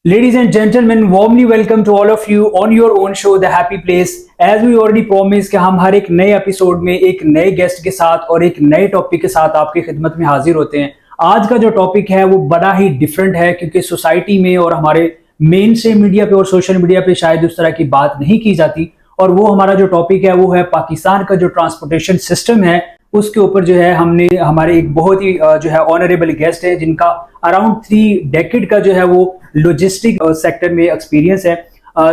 Ladies and gentlemen, warmly welcome to all of you on your own show The Happy Place. As we already promised कि हम हर एक नए episode में एक नए गेस्ट के साथ और एक नए टॉपिक के साथ आपकी खिदमत में हाजिर होते हैं। आज का जो टॉपिक है वो बड़ा ही डिफरेंट है क्योंकि सोसाइटी में और हमारे मेन स्ट्रीम मीडिया पे और सोशल मीडिया पे शायद उस तरह की बात नहीं की जाती। और वो हमारा जो टॉपिक है वो है पाकिस्तान का जो ट्रांसपोर्टेशन सिस्टम है उसके ऊपर जो है हमने हमारे एक बहुत ही जो है ऑनरेबल गेस्ट है जिनका अराउंड 3 डेकेड का जो है वो लॉजिस्टिक सेक्टर में एक्सपीरियंस है।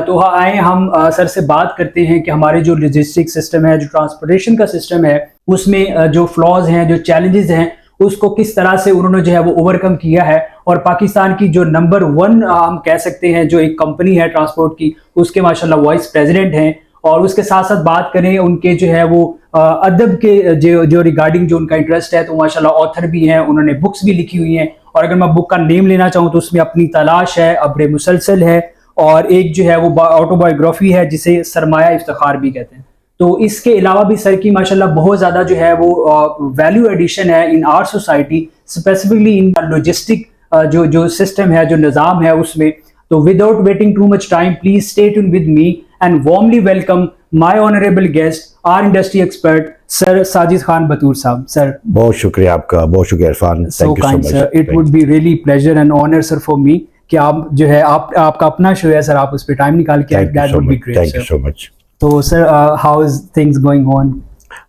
तो आए हम सर से बात करते हैं कि हमारे जो लॉजिस्टिक सिस्टम है, जो ट्रांसपोर्टेशन का सिस्टम है, उसमें जो फ्लॉज हैं, जो चैलेंजेस हैं, उसको किस तरह से उन्होंने जो है वो ओवरकम किया है। और पाकिस्तान की जो नंबर 1 हम कह सकते हैं जो एक कंपनी है ट्रांसपोर्ट की, उसके माशाल्लाह वाइस प्रेसिडेंट हैं। और उसके साथ साथ बात करें उनके जो है वो अदब के जो रिगार्डिंग जो उनका इंटरेस्ट है, तो माशाल्लाह ऑथर भी हैं, उन्होंने बुक्स भी लिखी हुई हैं। और अगर मैं बुक का नेम लेना चाहूँ तो उसमें अपनी तलाश है, अब्र मुसलसल है, और एक जो है वो ऑटोबायोग्राफी है जिसे सरमाया इफ्तिखार भी कहते हैं। तो इसके अलावा भी सर की माशाल्लाह बहुत ज़्यादा जो है वो वैल्यू एडिशन है in our society, specifically in logistic जो सिस्टम है, जो निज़ाम है उसमें। तो without waiting too much time, please stay tune with me and warmly welcome my honorable guest, our industry expert, Sir Sajid Khan Batur Sahab. Sir, बहुत शुक्रिया आपका, बहुत शुक्रिया Irfan. so kind sir, it would be really pleasure and honor sir for me कि आप जो है आपका अपना शो है सर, आप उस पर टाइम निकाल के आए, that would be great. Thank you so much. तो sir, how is things going on?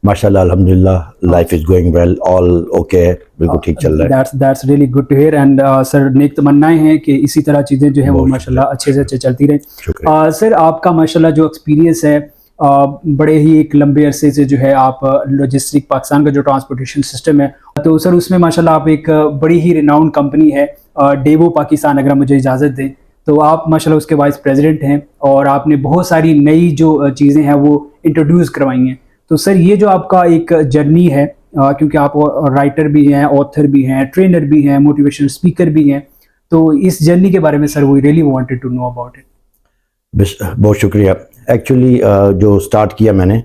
माशाल्लाह, अल्हम्दुलिल्लाह, life is going well, all okay, बिल्कुल ठीक चल रहा है। That's really good to hear and sir नेक तमन्नाएं हैं कि इसी तरह चीज़ें जो है वो माशाल्लाह अच्छे से अच्छे चलती रहें। सर आपका माशाल्लाह जो एक्सपीरियंस है बड़े ही एक लंबे अरसे से जो है आप लॉजिस्टिक पाकिस्तान का जो ट्रांसपोर्टेशन सिस्टम है, तो सर उसमें माशाल्लाह आप एक बड़ी ही रिनाउंड कंपनी है डेवो पाकिस्तान, अगर मुझे इजाज़त दें तो आप माशाल्लाह उसके वाइस प्रेसिडेंट हैं और आपने बहुत सारी नई जो चीज़ें हैं वो इंट्रोड्यूस करवाई हैं। तो सर ये जो आपका एक जर्नी है, क्योंकि आप राइटर भी हैं, ऑथर भी हैं, ट्रेनर भी हैं, मोटिवेशनल स्पीकर भी हैं, तो इस जर्नी के बारे में sir we really wanted to know about it. बहुत शुक्रिया। एक्चुअली जो स्टार्ट किया मैंने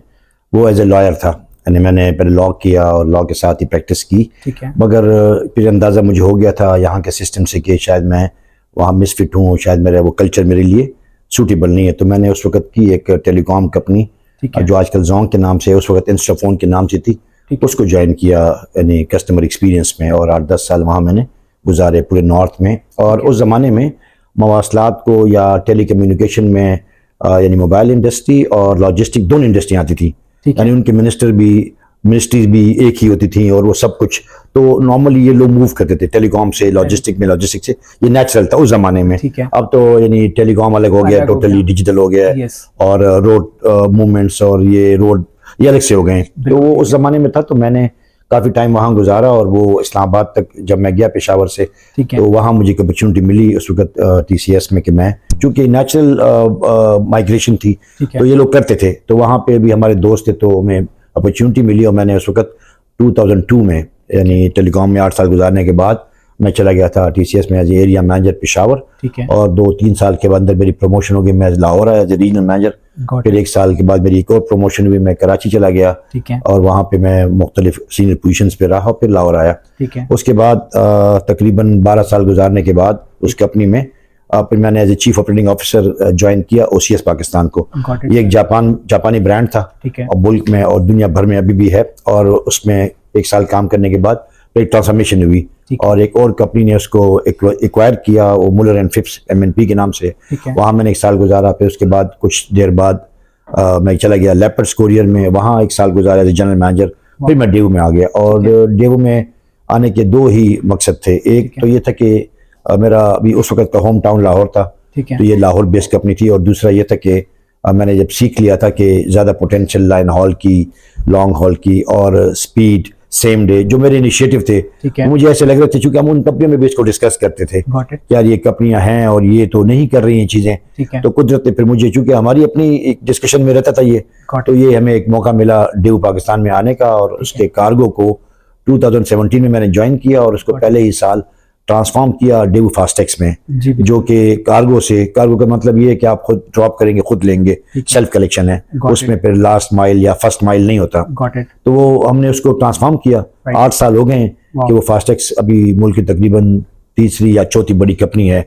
वो एज ए लॉयर था, यानी मैंने पहले लॉ किया और लॉ के साथ ही प्रैक्टिस की। ठीक है। मगर फिर अंदाज़ा मुझे हो गया था यहाँ के सिस्टम से कि शायद मैं वहाँ मिसफिट हूँ, शायद मेरा वो कल्चर मेरे लिए सूटेबल नहीं है। तो मैंने उस वक्त की एक टेलीकॉम कंपनी जो आजकल जोंग के नाम से, उस वक्त इंस्टाफोन के नाम से थी, उसको ज्वाइन किया यानी कस्टमर एक्सपीरियंस में, और 8-10 साल वहाँ मैंने गुजारे पूरे नॉर्थ में। और उस ज़माने में मवासलात को या टेली कम्युनिकेशन में यानी मोबाइल इंडस्ट्री और लॉजिस्टिक दोनों इंडस्ट्री आती थी, यानी उनके मिनिस्ट्रीज भी एक ही होती थी और वो सब कुछ। तो नॉर्मली ये लोग मूव करते थे टेलीकॉम से लॉजिस्टिक में, लॉजिस्टिक से, ये नेचुरल था उस जमाने में। अब तो यानी टेलीकॉम अलग हो गया, टोटली डिजिटल हो गया, और रोड मूवमेंट्स और ये रोड ये अलग से हो गए। तो वो उस जमाने में था। तो मैंने काफ़ी टाइम वहाँ गुजारा और वो इस्लामाबाद तक जब मैं गया पेशावर से, तो वहाँ मुझे एक अपॉर्चुनिटी मिली उस वक्त TCS में कि मैं, चूँकि नेचुरल माइग्रेशन थी तो ये लोग करते थे, तो वहाँ पे भी हमारे दोस्त थे, तो हमें अपॉर्चुनिटी मिली और मैंने उस वक्त 2002 में यानी टेलीकॉम में 8 साल गुजारने के बाद मैं चला गया था TCS में एज एरिया मैनेजर पेशावर। और 2-3 साल के बाद मेरी प्रमोशन हो गई, मैं लाहौर आया एज रीजनल मैनेजर। फिर 1 साल के बाद मेरी एक और प्रमोशन हुई, मैं कराची चला गया और वहाँ पे मैं मुख्तलिफ सीनियर पोजीशंस पे रहा, फिर लाहौर आया। उसके बाद तकरीबन 12 साल गुजारने के बाद उस कंपनी में फिर मैंने as a chief operating officer join किया OCS पाकिस्तान को। ये एक जापानी ब्रांड था और मुल्क में और दुनिया भर में अभी भी है। और उसमें 1 साल काम करने के बाद एक ट्रांसफॉर्मेशन हुई और एक और कंपनी ने उसको एक्वायर किया, वो मुलर एंड फिप्स MNP के नाम से। वहाँ मैंने 1 साल गुजारा। फिर उसके बाद कुछ देर बाद मैं चला गया लेपर्ड्स कोरियर में, वहाँ 1 साल गुजारा एज जनरल मैनेजर। फिर मैं डेवो में आ गया और डेवो में आने के 2 ही मकसद थे। एक तो ये था कि मेरा अभी उस वक्त का होम टाउन लाहौर था, तो ये लाहौर बेस्ड कंपनी थी। और दूसरा ये था कि मैंने जब सीख लिया था कि ज़्यादा पोटेंशियल लाइन हॉल की, लॉन्ग हॉल की और स्पीड, सेम डे, जो मेरे इनिशिएटिव थे, मुझे ऐसे लग रहे थे, चूंकि हम उन कंपनियों में भी इसको डिस्कस करते थे यार ये कंपनियां हैं और ये तो नहीं कर रही हैं चीज़ें। तो कुदरत ने फिर मुझे, चूंकि हमारी अपनी एक डिस्कशन में रहता था ये, तो ये हमें एक मौका मिला डेवो पाकिस्तान में आने का। और उसके कार्गो को 2017 में मैंने ज्वाइन किया और उसको पहले ही साल ट्रांसफॉर्म किया डेवो फास्टेक्स में, जो कि कार्गो का मतलब ये है कि आप खुद ड्रॉप करेंगे, खुद लेंगे, सेल्फ कलेक्शन है, उसमें फिर लास्ट माइल या फर्स्ट माइल नहीं होता। तो वो हमने उसको ट्रांसफॉर्म किया। 8 साल हो गए कि वो फास्टेक्स अभी मुल्क के तकरीबन तीसरी या चौथी बड़ी कंपनी है।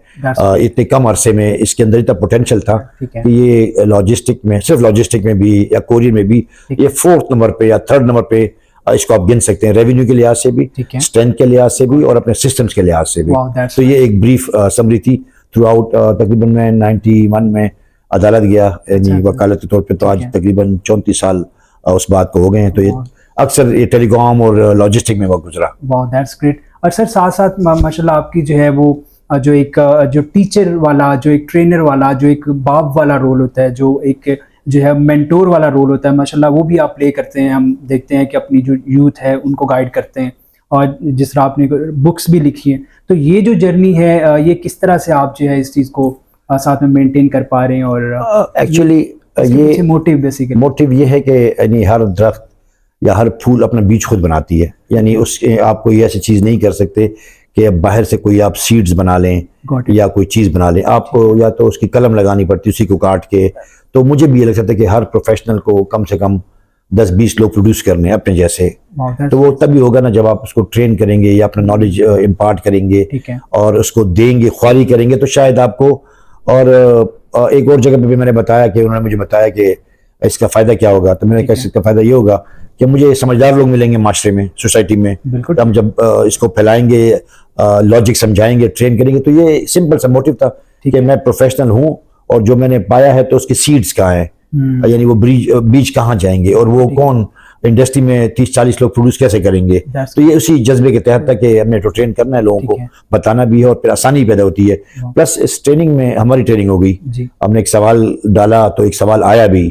इतने कम अरसे में इसके अंदर इतना पोटेंशियल था कि ये लॉजिस्टिक में, सिर्फ लॉजिस्टिक में भी या कोरियर में भी ये 4th नंबर पे या 3rd नंबर पे इसको आप गिन सकते हैं, रेवेन्यू के लिहाज से भी, स्ट्रेंथ के लिहाज से भी और अपने सिस्टम्स के लिहाज से भी। तो ये एक ब्रीफ समरी थी थ्रू आउट। तकरीबन मैं 91 में अदालत गया यानी वकालत के तौर पे, तो आज तकरीबन 34 साल उस बात को हो गए हैं। तो ये अक्सर ये टेलीकॉम और लॉजिस्टिक में वक्त गुजरा। वाह, दैट्स ग्रेट। और सर साथ साथ माशाल्लाह आपकी जो है वो जो एक जो टीचर वाला, जो एक ट्रेनर वाला, जो एक बाप वाला रोल होता है, जो एक जो है मेंटोर वाला रोल होता है, माशाल्लाह वो भी आप प्ले करते हैं। हम देखते हैं कि अपनी जो यूथ है उनको गाइड करते हैं, और जिस तरह आपने बुक्स भी लिखी हैं। तो ये जो जर्नी है ये किस तरह से आप जो है इस चीज़ को साथ में मेंटेन कर पा रहे हैं? और एक्चुअली ये मोटिव बेसिकली मोटिव ये है कि यानी हर दरख्त या हर फूल अपना बीज खुद बनाती है। यानी उसके आप कोई ऐसी चीज़ नहीं कर सकते कि बाहर से कोई आप सीड्स बना लें या कोई चीज़ बना लें। आपको या तो उसकी कलम लगानी पड़ती है उसी को काट के। तो मुझे भी ये लगता है कि हर प्रोफेशनल को कम से कम 10-20 लोग प्रोड्यूस करने हैं अपने जैसे। तो वो तभी होगा ना जब आप उसको ट्रेन करेंगे या अपना नॉलेज इम्पार्ट करेंगे और उसको देंगे, ख्वारी करेंगे, तो शायद आपको। और एक और जगह पे भी मैंने बताया कि उन्होंने मुझे बताया कि इसका फ़ायदा क्या होगा, तो मैंने कहा इसका फ़ायदा ये होगा कि मुझे समझदार लोग मिलेंगे माशरे में, सोसाइटी में। तो हम जब इसको फैलाएंगे, लॉजिक समझाएंगे, ट्रेन करेंगे, तो ये सिंपल सा मोटिव था कि मैं प्रोफेशनल हूँ और जो मैंने पाया है तो उसके सीड्स कहाँ हैं, यानी वो बीज कहाँ जाएंगे और वो कौन इंडस्ट्री में 30-40 लोग प्रोड्यूस कैसे करेंगे। तो ये उसी जज्बे के तहत था कि हमने तो ट्रेन करना है, लोगों को बताना भी है और फिर आसानी पैदा होती है। प्लस इस ट्रेनिंग में हमारी ट्रेनिंग हो गई। हमने एक सवाल डाला तो एक सवाल आया भी,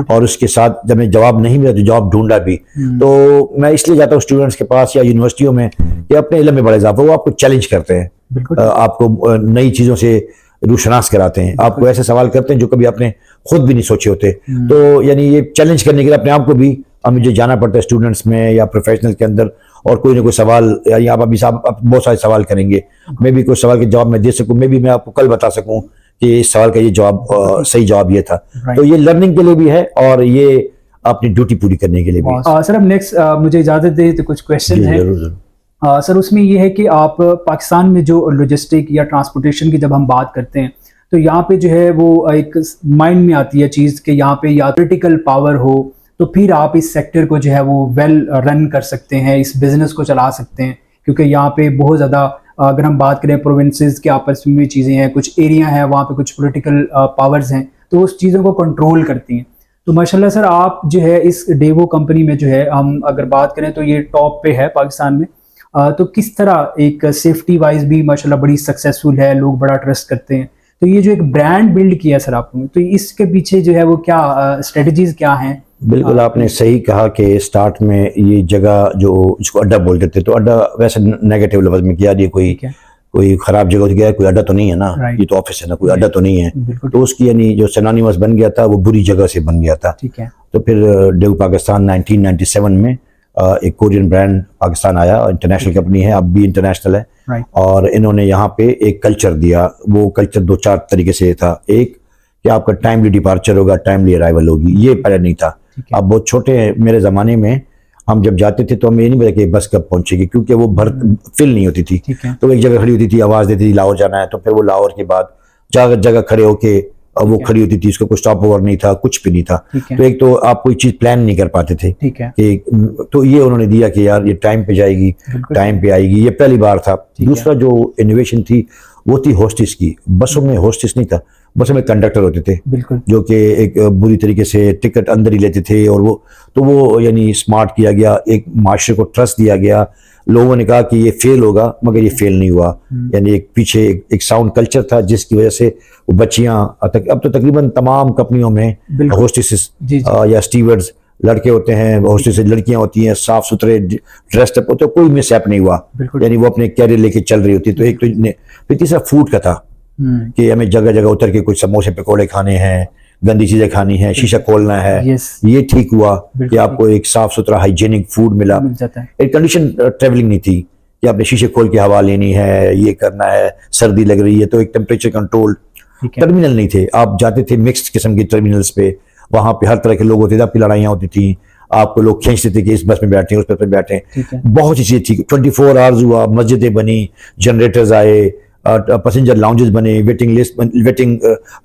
और उसके साथ जब मैं जवाब नहीं मिला तो जवाब ढूंढा भी। तो मैं इसलिए जाता हूँ स्टूडेंट्स के पास या यूनिवर्सिटियों में कि अपने इल्म में बड़ा इजाफा, वो आपको चैलेंज करते हैं, आपको नई चीज़ों से रूशनास कराते हैं, आपको ऐसे सवाल करते हैं जो कभी आपने खुद भी नहीं सोचे होते। तो यानी ये चैलेंज करने के लिए अपने आप को भी मुझे जाना पड़ता है स्टूडेंट्स में या प्रोफेशनल के अंदर, और कोई ना कोई सवाल, यानी आप अभी आप बहुत सारे सवाल करेंगे, मैं भी कोई सवाल के जवाब मैं दे सकूं, मैं भी मैं आपको कल बता सकूं कि इस सवाल का ये जवाब सही जवाब ये था। तो ये लर्निंग के लिए भी है और ये अपनी ड्यूटी पूरी करने के लिए भी। सर अब नेक्स्ट मुझे इजाजत दे तो कुछ क्वेश्चन है सर। उसमें ये है कि आप पाकिस्तान में जो लॉजिस्टिक या ट्रांसपोर्टेशन की जब हम बात करते हैं तो यहाँ पे जो है वो एक माइंड में आती है चीज़ कि यहाँ पे या पॉलिटिकल पावर हो तो फिर आप इस सेक्टर को जो है वो वेल रन कर सकते हैं, इस बिजनेस को चला सकते हैं। क्योंकि यहाँ पे बहुत ज़्यादा अगर हम बात करें प्रोविंसेस के आपस में चीज़ें हैं, कुछ एरिया हैं वहाँ पे कुछ पॉलिटिकल पावर्स हैं तो उस चीज़ों को कंट्रोल करती हैं। तो माशाल्लाह सर आप जो है इस डेवो कंपनी में जो है हम अगर बात करें तो ये टॉप पे है पाकिस्तान में। तो किस तरह एक सेफ्टी वाइज भी माशाल्लाह बड़ी सक्सेसफुल है, लोग बड़ा ट्रस्ट करते हैं। तो ये जो एक ब्रांड बिल्ड किया सर आपने, तो इसके पीछे जो है वो क्या स्ट्रेटजीज क्या हैं? बिल्कुल आपने सही कहा कि स्टार्ट में ये जगह जो इसको अड्डा बोलते थे, तो अड्डा वैसे नेगेटिव लफ्ज में किया, ये कोई खराब जगह हो गया, कोई अड्डा तो नहीं है ना, ये तो ऑफिस है ना, कोई अड्डा तो नहीं है। तो उसकी यानी जो सिनोनिमस बन गया था वो बुरी जगह से बन गया था। तो फिर डेव पाकिस्तान 1997 में एक कोरियन ब्रांड पाकिस्तान आया, इंटरनेशनल कंपनी है, अब भी इंटरनेशनल है। और इन्होंने यहाँ पे एक कल्चर दिया। वो कल्चर 2-4 तरीके से था। एक कि आपका टाइमली डिपार्चर होगा, टाइमली अराइवल होगी, ये पहले नहीं था। आप बहुत छोटे हैं, मेरे ज़माने में हम जब जाते थे तो हमें ये नहीं पता कि बस कब पहुंचेगी, क्योंकि वो फिल नहीं होती थी। तो एक जगह खड़ी होती थी, आवाज़ देती थी लाहौर जाना है, तो फिर वो लाहौर के बाद जगह जगह खड़े होके वो खड़ी होती थी, उसका कोई स्टॉप ओवर नहीं था, कुछ भी नहीं था। तो एक तो आप कोई चीज़ प्लान नहीं कर पाते थे कि तो ये उन्होंने दिया कि यार ये टाइम पे जाएगी, टाइम पे आएगी, ये पहली बार था। दूसरा जो इनोवेशन थी वो थी होस्टिस की। बसों में होस्टिस नहीं था, बसों में कंडक्टर होते थे जो कि एक बुरी तरीके से टिकट अंदर ही लेते थे, और वो यानी स्मार्ट किया गया, एक माशरे को ट्रस्ट दिया गया। लोगों ने कहा कि ये फेल होगा, मगर ये फेल नहीं हुआ। यानी एक पीछे एक साउंड कल्चर था जिसकी वजह से वो बच्चियां अब तो तकरीबन तमाम कंपनियों में होस्टेसेस या स्टीवर्ड्स लड़के होते हैं, होस्टेसेस लड़कियां होती हैं, साफ सुथरे ड्रेस्ड अप होते हैं, कोई मिसहैप नहीं हुआ, यानी वो अपने कैरियर लेके चल रही होती। तो एक तो फिर तीसरा फूड का था कि हमें जगह जगह उतर के कुछ समोसे पकौड़े खाने हैं, गंदी चीजें खानी है, शीशा खोलना है। ये ठीक हुआ कि आपको एक साफ सुथरा हाइजीनिक फूड मिला। एक कंडीशन ट्रेवलिंग नहीं थी कि आपने शीशे खोल के हवा लेनी है, ये करना है, सर्दी लग रही है, तो एक टेम्परेचर कंट्रोल टर्मिनल नहीं थे। आप जाते थे मिक्स्ड किस्म के टर्मिनल्स पे, वहां पे हर तरह के लोग होते थे, आपकी लड़ाइयाँ होती थी, आपको लोग खींचते थे कि इस बस में बैठे उस बस में बैठे। ठीक है। बहुत सी चीज़ थी, 24 आवर्स हुआ, मस्जिदें बनी, जनरेटर्स आए, पैसेंजर लाउंजेस बने, वेटिंग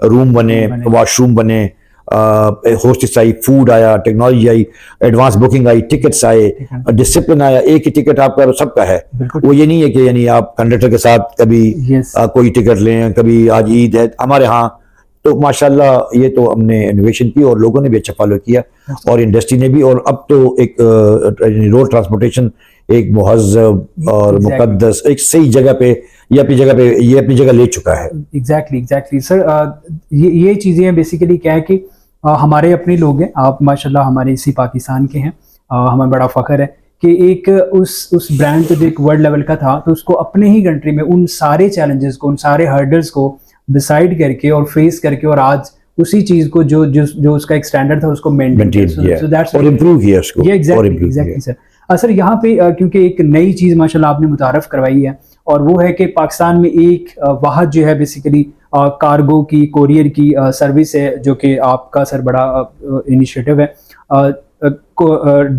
रूम बने, वॉशरूम बने, होस्टेस आई, फूड आया, टेक्नोलॉजी आई, एडवांस बुकिंग आई, टिकट्स आए, डिसिप्लिन आया। एक ही टिकट आपका सबका है, वो ये नहीं है कि यानी आप कंडक्टर के साथ कभी कोई टिकट लें, कभी आज ईद है हमारे यहाँ। तो माशाल्लाह ये तो हमने इनोवेशन की और लोगों ने भी अच्छा फॉलो किया और इंडस्ट्री ने भी। और अब तो एक रोड ट्रांसपोर्टेशन एक मुहज़्ज़ब और मुक़द्दस एक सही जगह पे ये अपनी जगह ले चुका है। एग्जैक्टली सर, ये चीज़ें बेसिकली क्या है कि हमारे अपने लोग हैं, आप माशाल्लाह हमारे इसी पाकिस्तान के हैं। हमें बड़ा फ़ख्र है कि एक उस ब्रांड को जो एक वर्ल्ड लेवल का था, तो उसको अपने ही कंट्री में उन सारे चैलेंजेस को, उन सारे हर्डल्स को डिसाइड करके और फेस करके और आज उसी चीज़ को जो उसका एक स्टैंडर्ड था उसको मेंटेन किया और इम्प्रूव किया उसको। ये एग्जैक्टली सर। सर यहाँ पे क्योंकि एक नई चीज़ माशाल्लाह आपने मुतारफ़ करवाई है और वो है कि पाकिस्तान में एक वाहद जो है बेसिकली कार्गो की, कोरियर की सर्विस है, जो कि आपका सर बड़ा इनिशिएटिव है,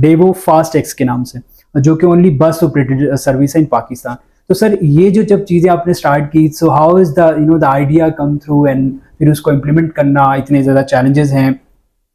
डेवो फास्ट एक्स के नाम से, जो कि ओनली बस ऑपरेटेड सर्विस है इन पाकिस्तान। तो सर ये जो जब चीज़ें आपने स्टार्ट की, so how is the idea come through and फिर उसको इम्प्लीमेंट करना, इतने ज़्यादा चैलेंजेस हैं,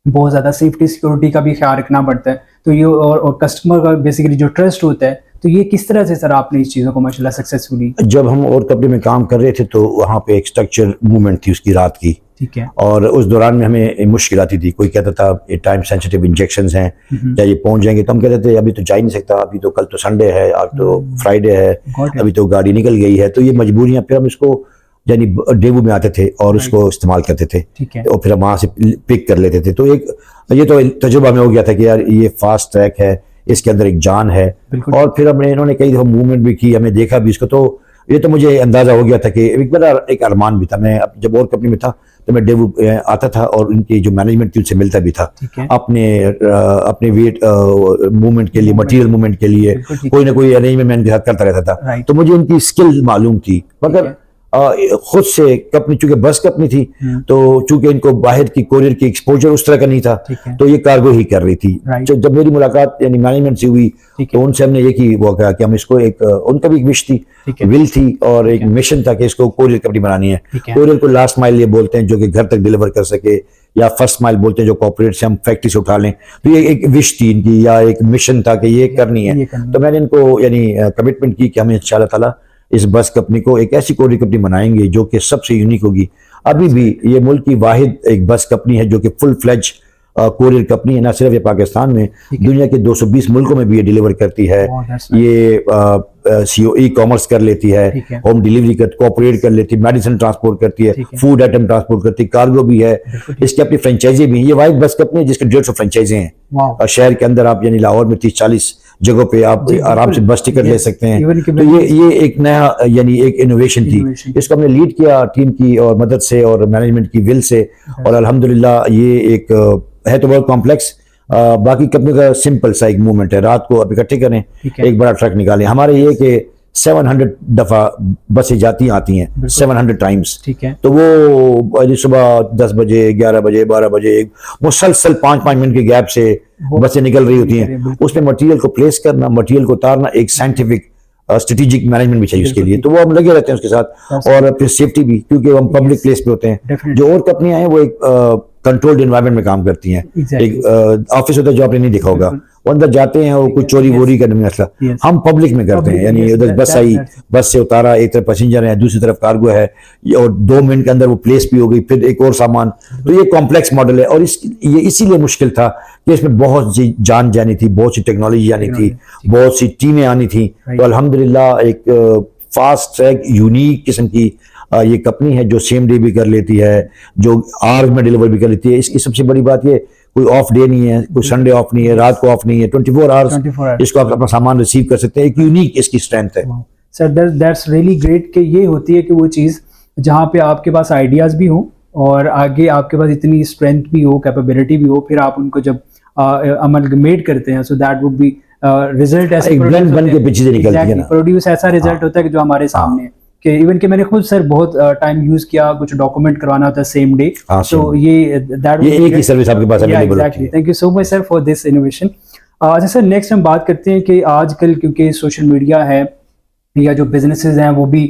बहुत ज़्यादा सेफ्टी सिक्योरिटी का भी ख्याल रखना पड़ता है, तो ये और कस्टमर का बेसिकली जो ट्रस्ट होता है, तो ये किस तरह से सर आपने इस चीज़ों को माशाल्लाह सक्सेसफुली। जब हम और कंपनी में काम कर रहे थे तो वहाँ पे एक स्ट्रक्चर मूवमेंट थी उसकी रात की, ठीक है, और उस दौरान में हमें मुश्किल आती थी। कोई कहता था ये टाइम सेंसिटिव इंजेक्शंस हैं, क्या ये पहुंच जाएंगे, तो हम कहते थे अभी तो जा ही नहीं सकता, अभी तो कल तो संडे है, आज तो फ्राइडे है, अभी तो गाड़ी निकल गई है। तो ये मजबूरियां, फिर हम इसको यानी डेवो में आते थे और उसको इस्तेमाल करते थे, और फिर हम वहाँ से पिक कर लेते थे। तो ये तो तजुर्बा में हो गया था कि यार ये फास्ट ट्रैक है, इसके अंदर एक जान है। और फिर इन्होंने कई दफ़ा मूवमेंट भी की, हमें देखा भी इसको, तो ये तो मुझे अंदाज़ा हो गया था कि एक बड़ा एक अरमान भी था। मैं जब और कंपनी में था तो मैं डेवो आता था और उनकी जो मैनेजमेंट थी उनसे मिलता भी था, अपने वेट मूवमेंट के लिए, मटेरियल मूवमेंट के लिए कोई ना कोई अरेंजमेंट मैं उनके साथ करता रहता था। तो मुझे उनकी स्किल मालूम थी, मगर खुद से कंपनी, चूंकि बस कंपनी थी, तो चूंकि इनको बाहर की कोरियर की एक्सपोजर उस तरह का नहीं था, तो ये कार्गो ही कर रही थी। जब मेरी मुलाकात यानी मैनेजमेंट से हुई तो उनसे हमने ये की वो कहा कि हम इसको एक, उनका भी एक विश थी, विल थी और एक मिशन था कि इसको कोरियर कंपनी बनानी है। कोरियर को लास्ट माइल ये बोलते हैं, जो कि घर तक डिलीवर कर सके, या फर्स्ट माइल बोलते हैं जो कॉर्पोरेट से हम फैक्ट्री से उठा लें। तो ये एक विश थी इनकी, या एक मिशन था कि ये करनी है। तो मैंने इनको यानी कमिटमेंट की कि हमें इंशाअल्लाह ताला इस बस कंपनी को एक ऐसी कोरियर कंपनी बनाएंगे जो कि सबसे यूनिक होगी। अभी भी ये मुल्क की वाहिद एक बस कंपनी है जो कि फुल फ्लेज कोरियर कंपनी है, ना सिर्फ ये पाकिस्तान में, दुनिया के 220 मुल्कों में भी ये डिलीवर करती है। ये ई कॉमर्स कर लेती है, होम डिलीवरी कर, कॉर्पोरेट कर लेती है, मेडिसिन ट्रांसपोर्ट करती है, फूड आइटम ट्रांसपोर्ट करती है, कार्गो भी है, इसकी अपनी फ्रेंचाइजी भी है। ये वाहिद बस कंपनी है जिसके 150 फ्रेंचाइजी हैं शहर के अंदर। आप यानी लाहौर में 30-40 जगहों पे आप आराम से बस टिकट ले सकते हैं। तो ये एक नया यानी एक इनोवेशन थी, इसको हमने लीड किया टीम की और मदद से और मैनेजमेंट की विल से, और अल्हम्दुलिल्लाह ये एक है तो बहुत कॉम्प्लेक्स। बाकी कंपनी का सिंपल सा एक मूवमेंट है, रात को आप इकट्ठे करें, एक बड़ा ट्रक निकालें। हमारे ये कि 700 दफा बसें जाती आती हैं, 700 टाइम्स, ठीक है। तो वो सुबह 10 बजे, 11 बजे, 12 बजे मुसलसल 5-5 मिनट के गैप से बसें निकल रही होती हैं। उसमें मटेरियल को प्लेस करना, मटेरियल को उतारना, एक साइंटिफिक स्ट्रेटेजिक मैनेजमेंट भी चाहिए उसके लिए। तो वो हम लगे रहते हैं उसके साथ, और फिर सेफ्टी भी, क्योंकि हम पब्लिक प्लेस पे होते हैं। जो और कंपनियां हैं वो एक कंट्रोल्ड एनवायरनमेंट में काम करती हैं। एक ऑफिस होता है जो आपने नहीं देखा होगा, वो अंदर जाते हैं और कुछ चोरी वोरी का मसला हम पब्लिक में करते हैं। यानी उधर बस आई, बस से उतारा, एक तरफ पैसेंजर है, दूसरी तरफ कार्गो है, और 2 मिनट के अंदर वो प्लेस भी हो गई, फिर एक और सामान। तो ये कॉम्प्लेक्स मॉडल है, और ये इसीलिए मुश्किल था कि इसमें बहुत सी जान जानी थी, बहुत सी टेक्नोलॉजी आनी थी, बहुत सी टीमें आनी थी। तो अल्हम्दुलिल्लाह एक फास्ट ट्रैक यूनिक किस्म की ये कंपनी है जो सेम डे भी कर लेती है, जो आवर्स में डिलीवर भी कर लेती है। इसकी सबसे बड़ी बात ये, कोई ऑफ डे नहीं है, कोई संडे ऑफ नहीं है, रात को ऑफ नहीं है, 24 आवर्स इसको आप अपना सामान रिसीव कर सकते हैं। एक यूनिक इसकी स्ट्रेंथ है। सर दैट्स रियली ग्रेट कि ये होती है कि वो चीज़ जहाँ पे आपके पास आइडियाज़ भी हो और आगे आपके पास इतनी स्ट्रेंथ भी हो, कैपेबिलिटी भी हो, फिर आप उनको जब अमलगमेट करते हैं, so that would be result ऐसे बन के पीछे से निकलती है ना, प्रोड्यूस ऐसा रिजल्ट होता है कि जो हमारे सामने है कि इवन कि मैंने खुद सर बहुत टाइम यूज किया, कुछ डॉक्यूमेंट करवाना होता है सेम डे, हाँ, तो ये दैट ये एक ही सर्विस आपके पास अवेलेबल होती है। Thank you so much sir for this innovation. अच्छा सर, नेक्स्ट हम बात करते हैं कि आजकल क्योंकि सोशल मीडिया है या जो बिजनेसेस हैं वो भी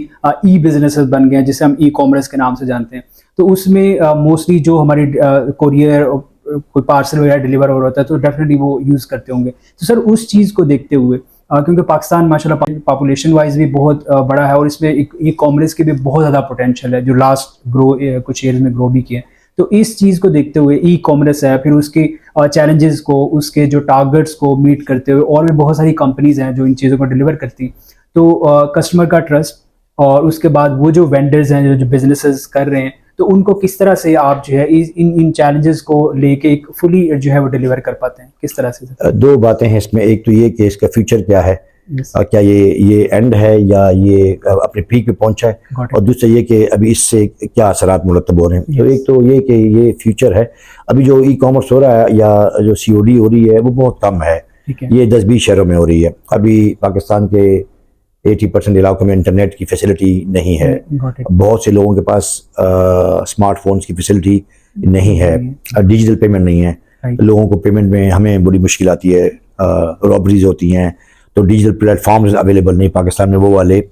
ई बिजनेसेस बन गए हैं, जिसे हम ई कॉमर्स के नाम से जानते हैं। तो उसमें मोस्टली जो हमारी कोरियर कोई पार्सल वगैरह डिलीवर हो रहा होता है तो डेफिनेटली वो यूज़ करते होंगे। तो सर उस चीज़ को देखते हुए क्योंकि पाकिस्तान माशाल्लाह पॉपुलेशन वाइज भी बहुत बड़ा है और इसमें ई कॉमर्स की भी बहुत ज़्यादा पोटेंशियल है, जो लास्ट कुछ ईयर्स में ग्रो भी किए हैं। तो इस चीज़ को देखते हुए ई कॉमर्स है, फिर उसके चैलेंजेस को, उसके जो टारगेट्स को मीट करते हुए और भी बहुत सारी कंपनीज हैं जो इन चीज़ों को डिलीवर करती, तो कस्टमर का ट्रस्ट और उसके बाद वो जो वेंडर्स हैं जो बिजनेसेस कर रहे हैं, तो उनको किस तरह से आप जो है इन चैलेंजेस को लेके एक फुली जो है वो डिलीवर कर पाते हैं, किस तरह से? दो बातें हैं इसमें। एक तो ये कि इसका फ्यूचर क्या है, क्या ये एंड है या ये अपने पीक पे पहुंचा है, और दूसरा ये कि अभी इससे क्या असरात मुरतब हो रहे हैं। तो एक तो ये कि ये फ्यूचर है। अभी जो ई कॉमर्स हो रहा है या जो COD हो रही है वो बहुत कम है, ये 10-20 शहरों में हो रही है। अभी पाकिस्तान के 80% इलाकों में इंटरनेट की फैसिलिटी नहीं है, बहुत से लोगों के पास स्मार्टफोन्स की फैसिलिटी नहीं है, डिजिटल पेमेंट नहीं है, लोगों को पेमेंट में हमें बड़ी मुश्किल आती है, रॉबरीज होती हैं, तो डिजिटल प्लेटफॉर्म्स अवेलेबल नहीं पाकिस्तान में, वो वाले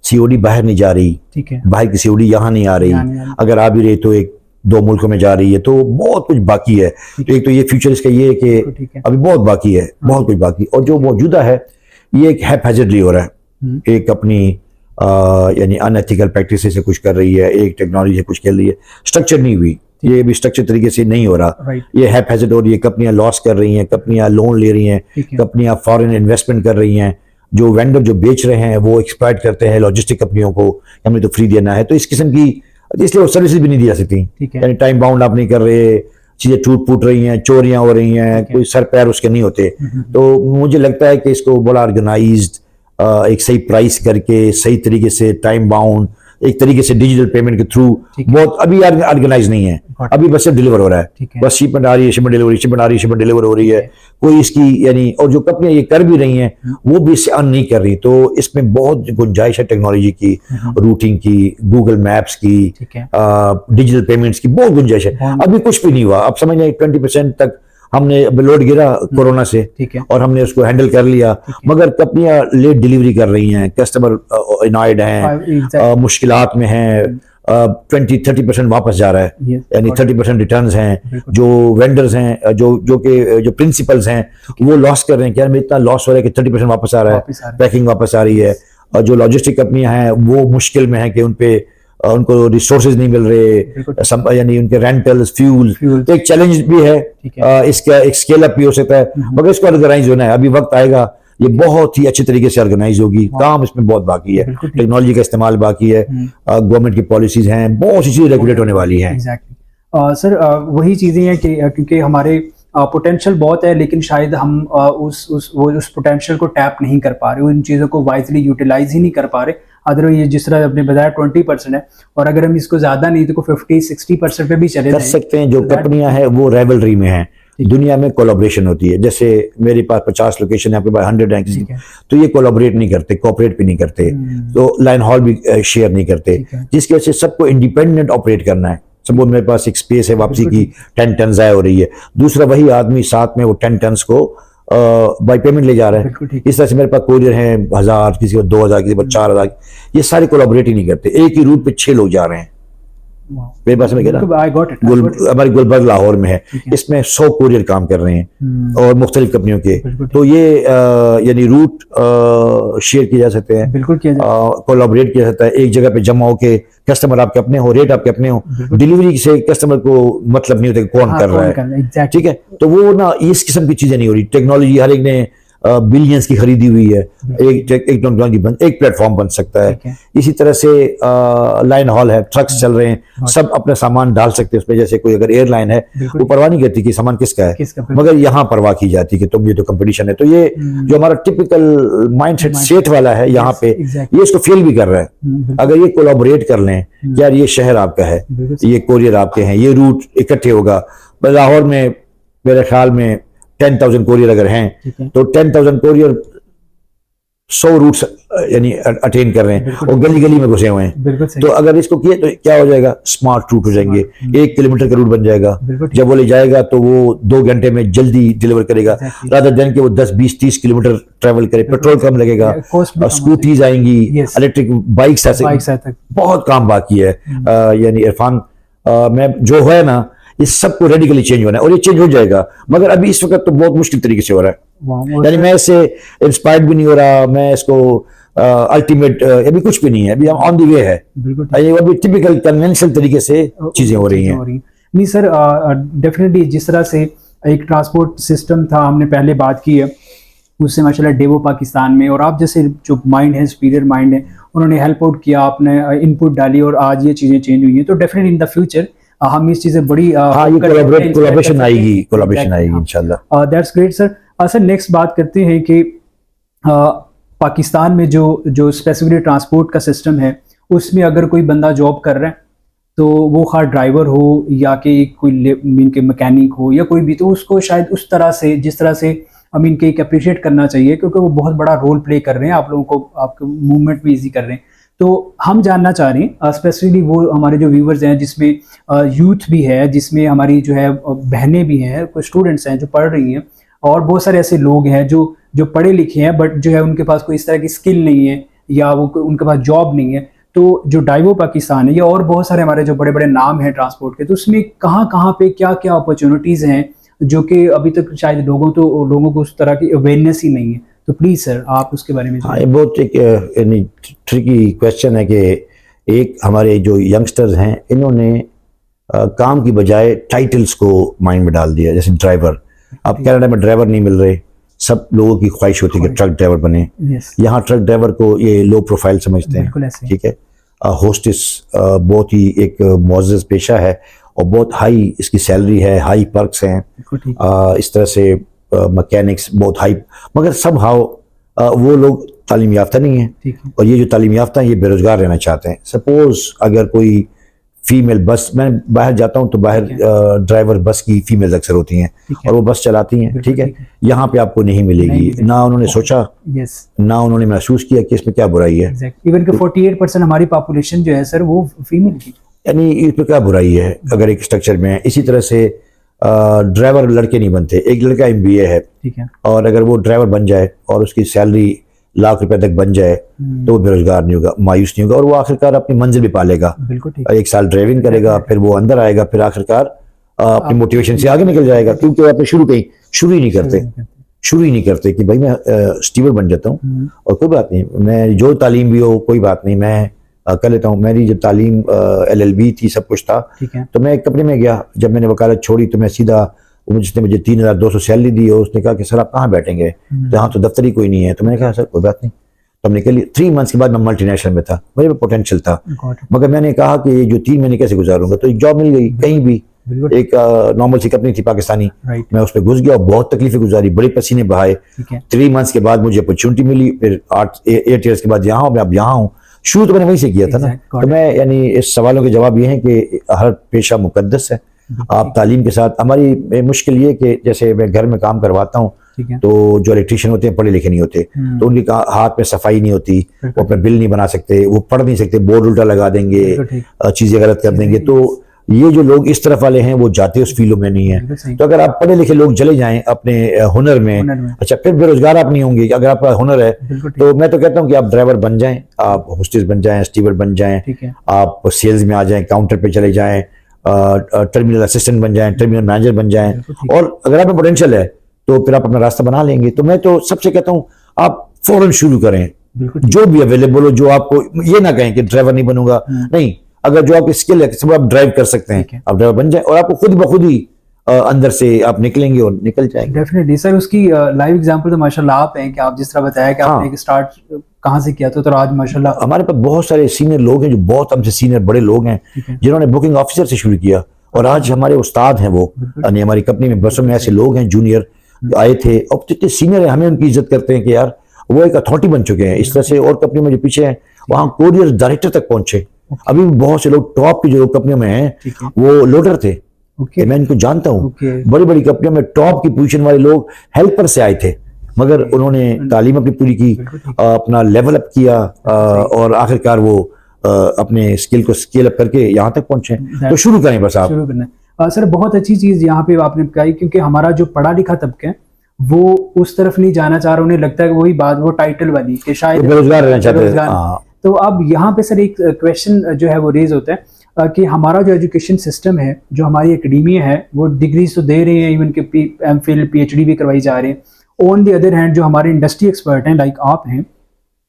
COD बाहर नहीं जा रही, बाहर की COD यहाँ नहीं आ रही, अगर आ भी रही तो एक दो मुल्कों में जा रही है, तो बहुत कुछ बाकी है। तो एक तो ये फ्यूचर इसका ये है कि अभी बहुत बाकी है, बहुत कुछ बाकी, और जो मौजूदा है ये एक हैपहैज़र्डली हो रहा है, एक अपनी यानी अनएथिकल प्रैक्टिस से कुछ कर रही है, एक टेक्नोलॉजी से कुछ कर रही है, स्ट्रक्चर नहीं हुई, ये भी स्ट्रक्चर तरीके से नहीं हो रहा, ये हैपहैज़र्ड हो रही है। कंपनियां लॉस कर रही हैं, कंपनियां लोन ले रही हैं, कंपनियां फॉरेन इन्वेस्टमेंट कर रही हैं, जो वेंडर जो बेच रहे हैं वो एक्सप्लॉइट करते हैं लॉजिस्टिक कंपनियों को, हमें तो फ्री देना है। तो इस किस्म की, इसलिए वो सर्विसेज भी नहीं दी जा सकती, यानी टाइम बाउंड आप नहीं कर रहे, चीजें टूट फूट रही हैं, चोरियां हो रही हैं, कोई सर पैर उसके नहीं होते। तो मुझे लगता है कि इसको बड़ा ऑर्गेनाइज्ड एक सही प्राइस करके, सही तरीके से टाइम बाउंड, एक तरीके से डिजिटल पेमेंट के थ्रू, बहुत अभी ऑर्गेनाइज नहीं है, अभी बस सिर्फ डिलीवर हो रहा है, बस शिपमेंट आ रही है, शिपमेंट डिलीवरी, शिपमेंट आ रही है, शिपमेंट डिलीवर हो रही है, कोई इसकी यानी, और जो कंपनियां ये कर भी रही हैं वो भी इससे अर्न नहीं कर रही। तो इसमें बहुत गुंजाइश है टेक्नोलॉजी की, रूटिंग की, गूगल मैप्स की, डिजिटल पेमेंट्स की बहुत गुंजाइश है। अभी कुछ भी नहीं हुआ, अब समझ लें 20% तक हमने लोड गिरा कोरोना से और हमने उसको हैंडल कर लिया, मगर कंपनियां लेट डिलीवरी कर रही हैं, कस्टमर इनॉयड हैं, मुश्किलात में हैं, 20-30% वापस जा रहा है, यानी 30% रिटर्न्स हैं, जो वेंडर्स हैं, जो प्रिंसिपल्स हैं वो लॉस कर रहे हैं कि यार इतना लॉस हो रहा है कि 30% वापस आ रहा है, पैकिंग वापस आ रही है, और जो लॉजिस्टिक कंपनियां हैं वो मुश्किल में है कि उनको रिसोर्सेज नहीं मिल रहे, यानी उनके रेंटल्स, फ्यूल, तो एक चैलेंज भी है, इसका एक स्केल अप भी हो सकता है, मगर इसको ऑर्गेनाइज होना है, अभी वक्त आएगा, ये बहुत ही अच्छे तरीके से ऑर्गेनाइज होगी। काम इसमें बहुत बाकी है, टेक्नोलॉजी का इस्तेमाल बाकी है, गवर्नमेंट की पॉलिसीज हैं, बहुत सी चीजें रेगुलेट होने वाली हैं। सर वही चीजें हैं कि क्योंकि हमारे पोटेंशियल बहुत है, लेकिन शायद हम उस पोटेंशियल को टैप नहीं कर पा रहे, उन चीज़ों को वाइजली यूटिलाइज ही नहीं कर पा रहे। अदरवाइज ये जिस तरह आपने बताया 20% है, और अगर हम इसको ज्यादा नहीं तो 50-60% पे भी चले कर सकते हैं। जो कंपनियां हैं वो राइवलरी में हैं, दुनिया में कोलैबोरेशन होती है, जैसे मेरे पास 50 लोकेशन है, आपके पास 100 है किसी, तो ये कोलैबोरेट नहीं करते, कोऑपरेट भी नहीं करते, तो लाइन हॉल भी शेयर नहीं करते, जिसकी वजह से सबको इंडिपेंडेंट ऑपरेट करना है। सपोज मेरे पास एक स्पेस है वापसी की, 10 टन ज़ाया हो रही है, दूसरा वही आदमी साथ में वो 10 टन को बाई पेमेंट ले जा रहा है। इस तरह से मेरे पास कोरियर है 1000, किसी को 2000, किसी को 4000, ये सारे कोलैबोरेट ही नहीं करते, एक ही रूट पे 6 लोग जा रहे हैं। मेरे पास में हमारी गुलबर्ग लाहौर में है, इसमें 100 कोरियर काम कर रहे हैं और मुख्तलिफ कंपनियों के, तो ये यानी रूट शेयर किए जा सकते हैं, कोलैबोरेट किया जाता है, एक जगह पे जमा होके कस्टमर आपके अपने हो, रेट आपके अपने हो, डिलीवरी से कस्टमर को मतलब नहीं होता कौन कर रहा है, ठीक है। तो वो ना इस किस्म की चीजें नहीं हो रही, टेक्नोलॉजी हर एक ने बिलियंस की खरीदी हुई है, एक एक प्लेटफॉर्म बन सकता है। इसी तरह से लाइन हॉल है, ट्रक्स चल रहे हैं, सब अपना सामान डाल सकते हैं उसमें, जैसे कोई अगर एयरलाइन है वो परवाह नहीं करती कि सामान किसका है, मगर यहाँ परवाह की जाती है कि तुम ये तो कंपटीशन है। तो ये जो हमारा टिपिकल माइंडसेट सेट वाला है यहाँ पे, ये इसको फेल भी कर रहा है। अगर ये कोलैबोरेट कर लें, यार ये शहर आपका है, ये कोरियर आपके हैं, ये रूट इकट्ठे होगा, लाहौर में मेरे ख्याल में 10,000 कोरियर अगर हैं, तो 10,000 कोरियर 100 रूट्स यानी अटेन कर रहे हैं और गली गली में घुसे हुए हैं। बिल्कुल सही। तो अगर इसको किए तो क्या हो जाएगा, स्मार्ट रूट हो जाएंगे, 1 किलोमीटर का रूट बन जाएगा। जब वो ले जाएगा तो वो 2 घंटे में जल्दी डिलीवर करेगा, रादर देन कि वो 10-20-30 किलोमीटर ट्रेवल करे, पेट्रोल कम लगेगा, स्कूटीज आएंगी, इलेक्ट्रिक बाइक्स ऐसे बहुत काम बाकी है। यानी इरफान मैं जो है ना, ये सबको रेडिकली चेंज होना है और ये चेंज हो जाएगा, मगर अभी इस वक्त तो बहुत मुश्किल तरीके से हो रहा है। यानी मैं इससे इंस्पायर्ड भी नहीं हो रहा, मैं इसको अल्टीमेट अभी कुछ भी नहीं है, अभी हम ऑन द वे है। अभी टिपिकल कन्वेंशनल तरीके से चीजें हो रही हैं। नहीं सर, डेफिनेटली जिस तरह से एक ट्रांसपोर्ट सिस्टम था, हमने पहले बात की है, उससे माशाल्लाह डेवो पाकिस्तान में, और आप जैसे जो माइंड है, सुपीरियर माइंड है, उन्होंने हेल्प आउट किया, आपने इनपुट डाली और आज ये चीज़ें चेंज हुई हैं। तो डेफिनेटली इन द फ्यूचर हम इस चीज़ें बड़ी कोलैबोरेशन आएगी इंशाल्लाह। That's great sir. Sir next बात करते हैं कि पाकिस्तान में जो स्पेसिफिकली ट्रांसपोर्ट का सिस्टम है, उसमें अगर कोई बंदा जॉब कर रहा है, तो वो खास ड्राइवर हो या कि कोई मीन के मैकेनिक हो या कोई भी, तो उसको शायद उस तरह से, जिस तरह से मीन के एक अप्रिशिएट करना चाहिए, क्योंकि वो बहुत बड़ा रोल प्ले कर रहे हैं, आप लोगों को आपके मूवमेंट भी ईजी कर रहे हैं। तो हम जानना चाह रहे हैं स्पेसिफिकली वो हमारे जो व्यूवर्स हैं, जिसमें यूथ भी है, जिसमें हमारी जो है बहनें भी हैं, कुछ स्टूडेंट्स हैं जो पढ़ रही हैं, और बहुत सारे ऐसे लोग हैं जो पढ़े लिखे हैं बट जो है उनके पास कोई इस तरह की स्किल नहीं है या वो उनके पास जॉब नहीं है। तो जो डेवो पाकिस्तान है या और बहुत सारे हमारे जो बड़े बड़े नाम हैं ट्रांसपोर्ट के, तो उसमें कहाँ पे क्या क्या अपॉर्चुनिटीज़ हैं जो कि अभी तक शायद लोगों को उस तरह की अवेयरनेस ही नहीं है। तो प्लीज़ सर आप उसके बारे में। हाँ, ये बहुत एक ट्रिकी क्वेश्चन है कि एक हमारे जो यंगस्टर्स हैं, इन्होंने काम की बजाय टाइटल्स को माइंड में डाल दिया। जैसे ड्राइवर, अब कनाडा में ड्राइवर नहीं मिल रहे, सब लोगों की ख्वाहिश होती है कि ट्रक ड्राइवर बने। यहाँ ट्रक ड्राइवर को ये लो प्रोफाइल समझते हैं, ठीक है। होस्टेस बहुत ही एक मुअज़्ज़ज़ पेशा है और बहुत हाई इसकी सैलरी है, हाई पर्क्स हैं। इस तरह से मैकेनिक्स बहुत हाई, मगर सब वो लोग तालीम याफ्ता नहीं है, और ये जो तालीम याफ्ता है ये बेरोजगार रहना चाहते हैं। सपोज अगर कोई फीमेल बस, मैं बाहर जाता हूँ तो बाहर ड्राइवर बस की फीमेल अक्सर होती हैं और वो बस चलाती हैं, ठीक है। यहाँ पे आपको नहीं मिलेगी, ना उन्होंने सोचा, ना उन्होंने महसूस किया कि इसमें क्या बुराई है। इवन कि 48% हमारी पॉपुलेशन जो है सर वो फीमेल की, यानी इसमें क्या बुराई है अगर एक स्ट्रक्चर में। इसी तरह से ड्राइवर लड़के नहीं बनते, एक लड़का MBA है, ठीक है, और अगर वो ड्राइवर बन जाए और उसकी सैलरी लाख रुपए तक बन जाए तो वो बेरोजगार नहीं होगा, मायूस नहीं होगा, और वो आखिरकार अपनी मंजिल भी पालेगा। 1 साल ड्राइविंग करेगा, फिर वो अंदर आएगा, फिर आखिरकार अपनी मोटिवेशन से आगे निकल जाएगा। क्योंकि आपने शुरू ही नहीं करते कि भाई मैं स्टीवर बन जाता हूँ और कोई बात नहीं, मैं जो तालीम भी हो कोई बात नहीं, मैं कर लेता हूँ। मेरी जब तालीम LLB थी, सब कुछ था, तो मैं एक कंपनी में गया। जब मैंने वकालत छोड़ी तो मैं सीधा, जिसने मुझे 3200 सैलरी दी और उसने कहा कि सर आप कहाँ बैठेंगे, तो यहाँ तो दफ्तर ही कोई नहीं है। तो मैंने कहा सर कोई बात नहीं, तो हमने निकल 3 मंथ्स के बाद मैं मल्टीनेशनल में था, मेरे में पोटेंशियल था, मगर मैंने कहा कि ये जो 3 महीने कैसे गुजारूंगा। तो एक जॉब मिल गई कहीं भी, एक नॉर्मल सी कंपनी थी पाकिस्तानी, मैं उसमें घुस गया और बहुत तकलीफें गुजारी, बड़े पसीने बहाए। 3 मंथ्स के बाद मुझे अपॉर्चुनिटी मिली, फिर 8 ईयर्स के बाद यहाँ हूँ, मैं अब यहाँ हूँ। शुरू तो मैंने वहीं से किया था ना। तो मैं यानी इस सवालों के जवाब ये हैं कि हर पेशा मुकद्दस है। आप तालीम के साथ, हमारी मुश्किल ये कि जैसे मैं घर में काम करवाता हूँ तो जो इलेक्ट्रीशियन होते हैं पढ़े लिखे नहीं होते, तो उनके हाथ में सफाई नहीं होती, वो अपना बिल नहीं बना सकते, वो पढ़ नहीं सकते, बोर्ड उल्टा लगा देंगे, चीजें गलत कर देंगे। तो ये जो लोग इस तरफ वाले हैं वो जाते उस फील्ड में नहीं है। तो अगर आप पढ़े लिखे लोग चले जाएं अपने हुनर में, अच्छा फिर बेरोजगार आप नहीं होंगे। अगर आपका हुनर है तो मैं तो कहता हूँ कि आप ड्राइवर बन जाएं, आप होस्टेस बन जाएं, स्टीवर्ड बन जाएं, आप सेल्स में आ जाएं, काउंटर पे चले जाएं, टर्मिनल असिस्टेंट बन जाएं, टर्मिनल मैनेजर बन जाएं, और अगर आप में पोटेंशियल है तो फिर आप अपना रास्ता बना लेंगे। तो मैं तो सबसे कहता हूँ आप फौरन शुरू करें, जो भी अवेलेबल हो। जो आपको ये ना कहें कि ड्राइवर नहीं बनूंगा, नहीं, अगर जो आपकी स्किल है सब आप ड्राइव कर सकते हैं, आप ड्राइवर बन जाए और आपको खुद ब खुद ही अंदर से आप निकलेंगे और निकल जाएंगे। डेफिनेटली सर, उसकी लाइव एग्जांपल तो माशाल्लाह आप हैं कि आप जिस तरह बताया कि आपने एक स्टार्ट कहाँ से किया था, तो आज माशाल्लाह हमारे पास बहुत सारे सीनियर लोग हैं जो बहुत हमसे सीनियर बड़े लोग हैं जिन्होंने बुकिंग ऑफिसर से शुरू किया और आज हमारे उस्ताद हैं। वो यानी हमारी कंपनी में बसों में ऐसे लोग हैं जूनियर आए थे और जितने सीनियर है हमें उनकी इज्जत करते हैं कि यार वो एक अथॉरिटी बन चुके हैं। इस तरह से और कंपनी में जो पीछे हैं वहाँ कोरियर डायरेक्टर तक पहुंचे। अभी भी बहुत से लोग टॉप की जो कंपनियों में हैं वो लोडर थे, मैं इनको जानता हूँ। बड़ी बड़ी कंपनियों में टॉप की पोजीशन वाले लोग हेल्पर से आए थे मगर उन्होंने तालीम अपनी पूरी की, अपना लेवल अप किया और आखिरकार वो अपने स्किल को स्केल अप करके यहाँ तक पहुंचे। तो शुरू करें बस आप। शुरू करना सर, बहुत अच्छी चीज़ यहाँ पे आपने कही, क्योंकि हमारा जो पढ़ा लिखा तबका है वो उस तरफ नहीं जाना चाह रहा, उन्हें लगता है कि वही बात वो टाइटल वाली कि शायद बेरोजगार रहना चाहते हैं। तो अब यहाँ पे सर एक क्वेश्चन जो है वो रेज होता है कि हमारा जो एजुकेशन सिस्टम है, जो हमारी एकेडमिया है, वो डिग्रीज तो दे रहे हैं, इवन के एमफिल पीएचडी भी करवाई जा रहे हैं। ऑन द अदर हैंड जो हमारे इंडस्ट्री एक्सपर्ट हैं लाइक आप हैं,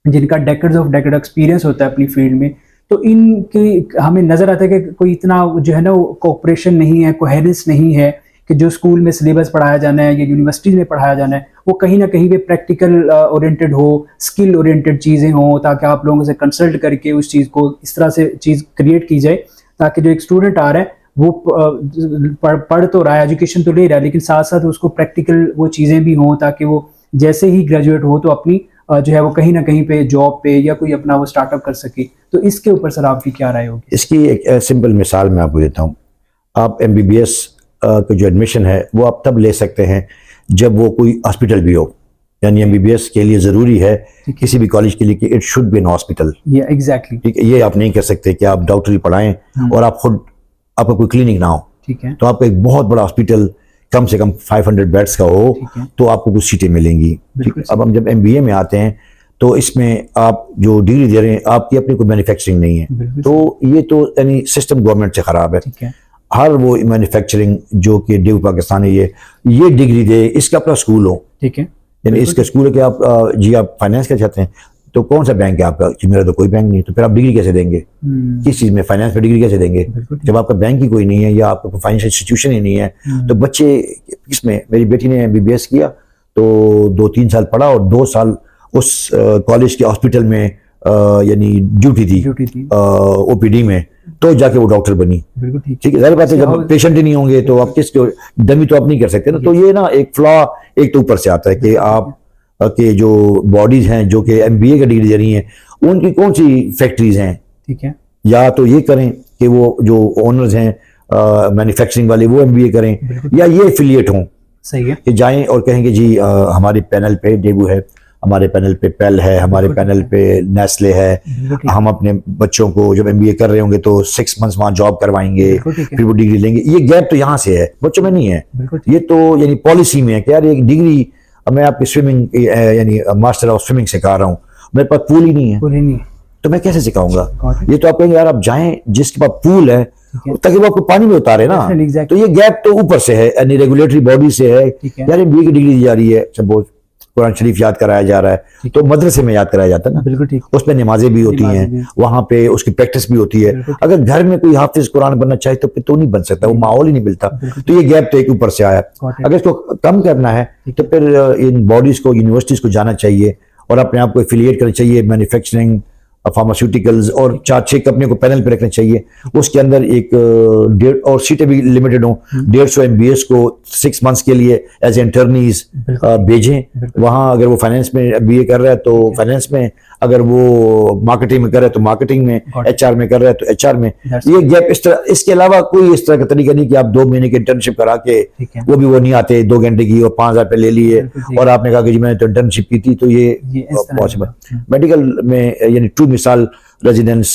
जिनका डेकेड एक्सपीरियंस होता है अपनी फील्ड में, तो इनकी हमें नज़र आता है कि कोई इतना जो है ना कोऑपरेशन नहीं है, कोहेरेंस नहीं है कि जो स्कूल में सिलेबस पढ़ाया जाना है या यूनिवर्सिटीज़ में पढ़ाया जाना है वो कहीं ना कहीं पे प्रैक्टिकल ओरिएंटेड हो, स्किल ओरिएंटेड चीज़ें हों, ताकि आप लोगों से कंसल्ट करके उस चीज़ को इस तरह से चीज़ क्रिएट की जाए ताकि जो एक स्टूडेंट आ रहा है वो पढ़ तो रहा है, एजुकेशन तो ले रहा है, लेकिन साथ साथ उसको प्रैक्टिकल वो चीज़ें भी हों ताकि वो जैसे ही ग्रेजुएट हो तो अपनी जो है वो कहीं ना कहीं पे जॉब पे या कोई अपना वो स्टार्टअप कर सके। तो इसके ऊपर सर आपकी क्या राय होगी? इसकी एक सिंपल मिसाल मैं आपको देता हूँ। आप MBBS का जो एडमिशन है वो आप तब ले सकते हैं जब वो कोई हॉस्पिटल भी हो, यानी MBBS के लिए ज़रूरी है किसी भी कॉलेज के लिए कि it should be an hospital. Exactly ठीक है, ये आप नहीं कर सकते कि आप डॉक्टरी पढ़ाएं और आप खुद आपका कोई क्लिनिक ना हो। ठीक है, तो आपका एक बहुत बड़ा हॉस्पिटल कम से कम 500 बेड्स का हो तो आपको कुछ सीटें मिलेंगी। ठीक है, अब हम जब MBA में आते हैं तो इसमें आप जो डिग्री दे रहे हैं आपकी अपनी कोई मैन्युफैक्चरिंग नहीं है, तो ये तो यानी सिस्टम गवर्नमेंट से ख़राब है। ठीक है, हर वो मैन्युफैक्चरिंग जो कि ड्यू पाकिस्तान है ये डिग्री दे, इसका अपना स्कूल हो। ठीक है, यानी इसका स्कूल है कि आप जी आप फाइनेंस का चाहते हैं तो कौन सा बैंक है आपका? कि मेरा तो कोई बैंक नहीं, तो फिर आप डिग्री कैसे देंगे? किस चीज़ में? फाइनेंस में डिग्री कैसे देंगे जब आपका बैंक ही कोई नहीं है या आपका फाइनेंशियल इंस्टीट्यूशन ही नहीं है? तो बच्चे इसमें, मेरी बेटी ने MBBS किया तो 2-3 साल पढ़ा और 2 साल उस कॉलेज के हॉस्पिटल में यानी ड्यूटी थी OPD में, तो जाके वो डॉक्टर बनी। ठीक है, जाहिर बात है जब पेशेंट ही नहीं होंगे तो आप किसको डमी तो आप नहीं कर सकते ना। तो ये ना एक फ्लॉ एक तो ऊपर से आता है कि आप के जो बॉडीज हैं जो कि MBA का डिग्री दे रही हैं उनकी कौन सी फैक्ट्रीज हैं। ठीक है, या तो ये करें कि वो जो ओनर्स हैं मैन्युफैक्चरिंग वाले वो MBA करें, या ये एफिलिएट हों। सही है, कि जाएं और कहेंगे जी हमारे पैनल पे डेबू है, हमारे पैनल पे पेल है, हमारे पैनल पे नेस्ले है, हम अपने बच्चों को जब MBA कर रहे होंगे तो 6 मंथ्स वहाँ जॉब करवाएंगे, फिर वो डिग्री लेंगे। ये गैप तो यहाँ से है, बच्चों में नहीं है। ये तो यानी पॉलिसी में है कि यार एक डिग्री, मैं आपकी स्विमिंग यानी मास्टर ऑफ स्विमिंग सिखा रहा हूँ, मेरे पास पूल ही नहीं है, तो मैं कैसे सिखाऊंगा? ये तो आप कहेंगे यार आप जाएं जिसके पास पूल है ताकि वो आपको पानी में उतारे ना। तो ये गैप तो ऊपर से है, यानी रेगुलेटरी बॉडी से है। यार MBA की डिग्री दी जा रही है, सपोज कुरान शरीफ याद कराया जा रहा है तो मदरसे में याद कराया जाता है ना। बिल्कुल ठीक, उसमें नमाजें भी होती हैं, वहाँ पे उसकी प्रैक्टिस भी होती है। अगर घर में कोई हाफिज कुरान बनना चाहे तो नहीं बन सकता, वो माहौल ही नहीं मिलता। तो ये गैप तो एक ऊपर से आया। अगर इसको कम करना है तो फिर इन बॉडीज को, यूनिवर्सिटीज को जाना चाहिए और अपने आप को एफिलिएट करना चाहिए मैन्युफैक्चरिंग, फार्मास्यूटिकल्स, और 4-6 कंपनियों को पैनल पे रखना चाहिए। उसके अंदर एक 1.5 और सीटें भी लिमिटेड हों, 150 MBAs को 6 मंथ्स के लिए एज इंटर्नीज भेजें। वहाँ अगर वो फाइनेंस में BA कर रहा है तो फाइनेंस में, अगर वो मार्केटिंग में कर रहा है तो मार्केटिंग में, HR में कर रहा है तो HR में। ये गैप इस तरह, इसके अलावा कोई इस तरह का तरीका नहीं कि आप 2 महीने की इंटर्नशिप करा के, वो भी वो नहीं आते 2 घंटे की और 5,000 रुपये ले लिए और आपने कहा कि जी मैंने तो इंटर्नशिप की थी। तो ये पॉसिबल। मेडिकल में यानी 2 मिसाल रेजिडेंस,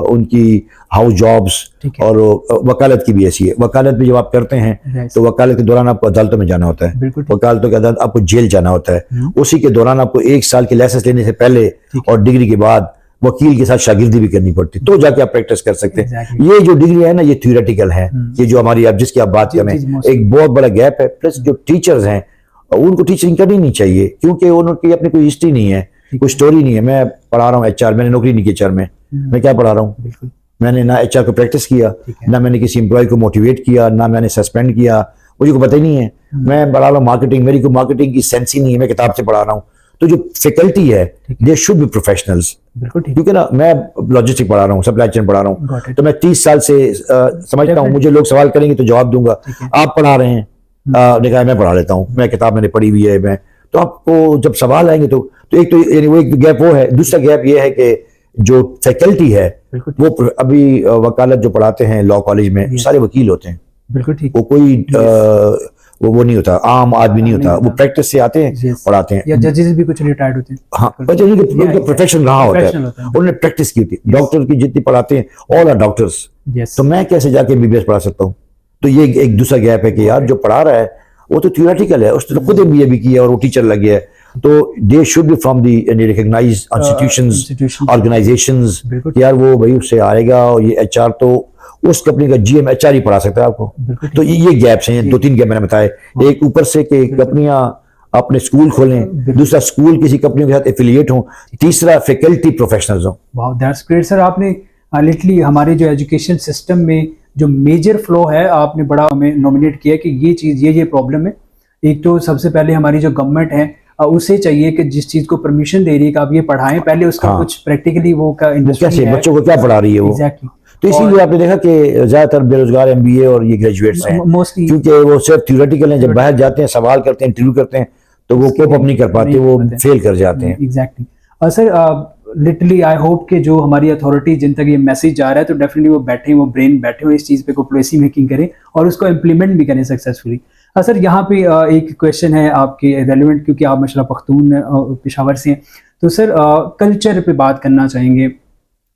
उनकी हाउस जॉब्स, और वकालत की भी ऐसी है। वकालत भी जब आप करते हैं तो वकालत के दौरान आपको अदालतों में जाना होता है, वकालतों के अदालत आपको जेल जाना होता है। उसी के दौरान आपको 1 साल की लाइसेंस लेने से पहले और डिग्री के बाद वकील के साथ शागिर्दी भी करनी पड़ती, तो जाके आप प्रैक्टिस कर सकते हैं। ये जो डिग्री है ना ये थ्योरेटिकल है। ये जो हमारी अब जिसकी आप बात कर रहे हैं एक बहुत बड़ा गैप है। प्लस जो टीचर्स हैं उनको टीचिंग करनी नहीं चाहिए क्योंकि उनकी अपनी कोई हिस्ट्री नहीं है, कोई स्टोरी नहीं है। मैं पढ़ा रहा हूँ HR, मैंने नौकरी नहीं की HR में, मैं क्या पढ़ा रहा हूँ? मैंने ना HR को प्रैक्टिस किया, ना मैंने किसी एम्प्लॉय को मोटिवेट किया, ना मैंने सस्पेंड किया, मुझे को पता ही नहीं है। मैं पढ़ा रहा हूँ मार्केटिंग, मेरी को मार्केटिंग की सेंस ही नहीं है, मैं किताब से पढ़ा रहा हूँ। तो जो फैकल्टी है दे शुड बी प्रोफेशनल्स, क्योंकि ना मैं लॉजिस्टिक पढ़ा रहा हूँ, सप्लाई चेन पढ़ा रहा हूँ, तो मैं 30 साल से समझता हूँ। मुझे लोग सवाल करेंगे तो जवाब दूंगा। आप पढ़ा रहे हैं, देखा मैं पढ़ा लेता हूँ, मैं किताब मैंने पढ़ी हुई है। मैं तो आपको जब सवाल आएंगे तो एक तो यानी वो एक गैप वो है। दूसरा गैप ये है कि जो फैकल्टी है वो अभी वकालत जो पढ़ाते हैं लॉ कॉलेज में सारे वकील होते हैं। बिल्कुल ठीक। वो कोई वो नहीं होता, आम आदमी नहीं होता, वो प्रैक्टिस से आते हैं पढ़ाते हैं। या जजेस भी कुछ रिटायर्ड होते हैं। हाँ, बच्चे उनका प्रोफेशन रहा होता है, उन्होंने प्रैक्टिस की होती है। डॉक्टर की जितनी पढ़ाते हैं ऑल आर डॉक्टर्स, तो मैं कैसे जाके एमबीबीएस पढ़ा सकता हूँ? तो ये एक दूसरा गैप है कि यार जो पढ़ा रहा है वो तो थियोरेटिकल है, उसने तो खुद एमबीए भी किया और वो टीचर लग गया है। तो they should be from the recognised institutions, organisations, यार वो भाई उससे आएगा। और ये एचआर तो उस कंपनी का जीएम एचआर ही पढ़ा सकता है आपको। तो ये गैप्स हैं, 2-3 गैप मैंने बताए। एक ऊपर से कि कंपनियां अपने स्कूल खोलें, दूसरा स्कूल किसी कंपनी के साथ एफिलिएट हों, तीसरा फैकल्टी प्रोफेशनल्स हों। Wow, that's great sir. आपने लिटरली हमारे जो एजुकेशन सिस्टम में जो मेजर फ्लो है आपने बड़ा हमें नॉमिनेट किया कि ये चीज़ ये प्रॉब्लम है। एक तो सबसे पहले हमारी जो गवर्नमेंट है उसे चाहिए कि जिस चीज़ को परमिशन दे रही है कि आप ये पढ़ाएं, पहले उसका कुछ प्रैक्टिकली वो का कैसे बच्चों को क्या पढ़ा रही है वो। एग्जैक्टली। तो इसीलिए आपने देखा कि ज्यादातर बेरोजगार एमबीए और ये ग्रेजुएट्स हैं मोस्टली, क्योंकि वो सिर्फ थ्योरेटिकल हैं। जब बाहर जाते हैं, सवाल करते हैं, इंटरव्यू करते हैं, तो वो कोप अप नहीं कर पाते, वो फेल कर जाते हैं। एग्जैक्टली। और सर लिटरली आई होप कि जो हमारी अथॉरिटी जिन तक ये मैसेज जा रहा है तो डेफिनेटली वो बैठे, वो ब्रेन बैठे हो इस चीज़ पे, को पॉलिसी मेकिंग करें और उसको इम्प्लीमेंट भी करें सक्सेसफुली। सर यहाँ पे एक क्वेश्चन है आपके रेलिवेंट, क्योंकि आप माशाल्लाह पख्तून पेशावर से हैं, तो सर कल्चर पे बात करना चाहेंगे।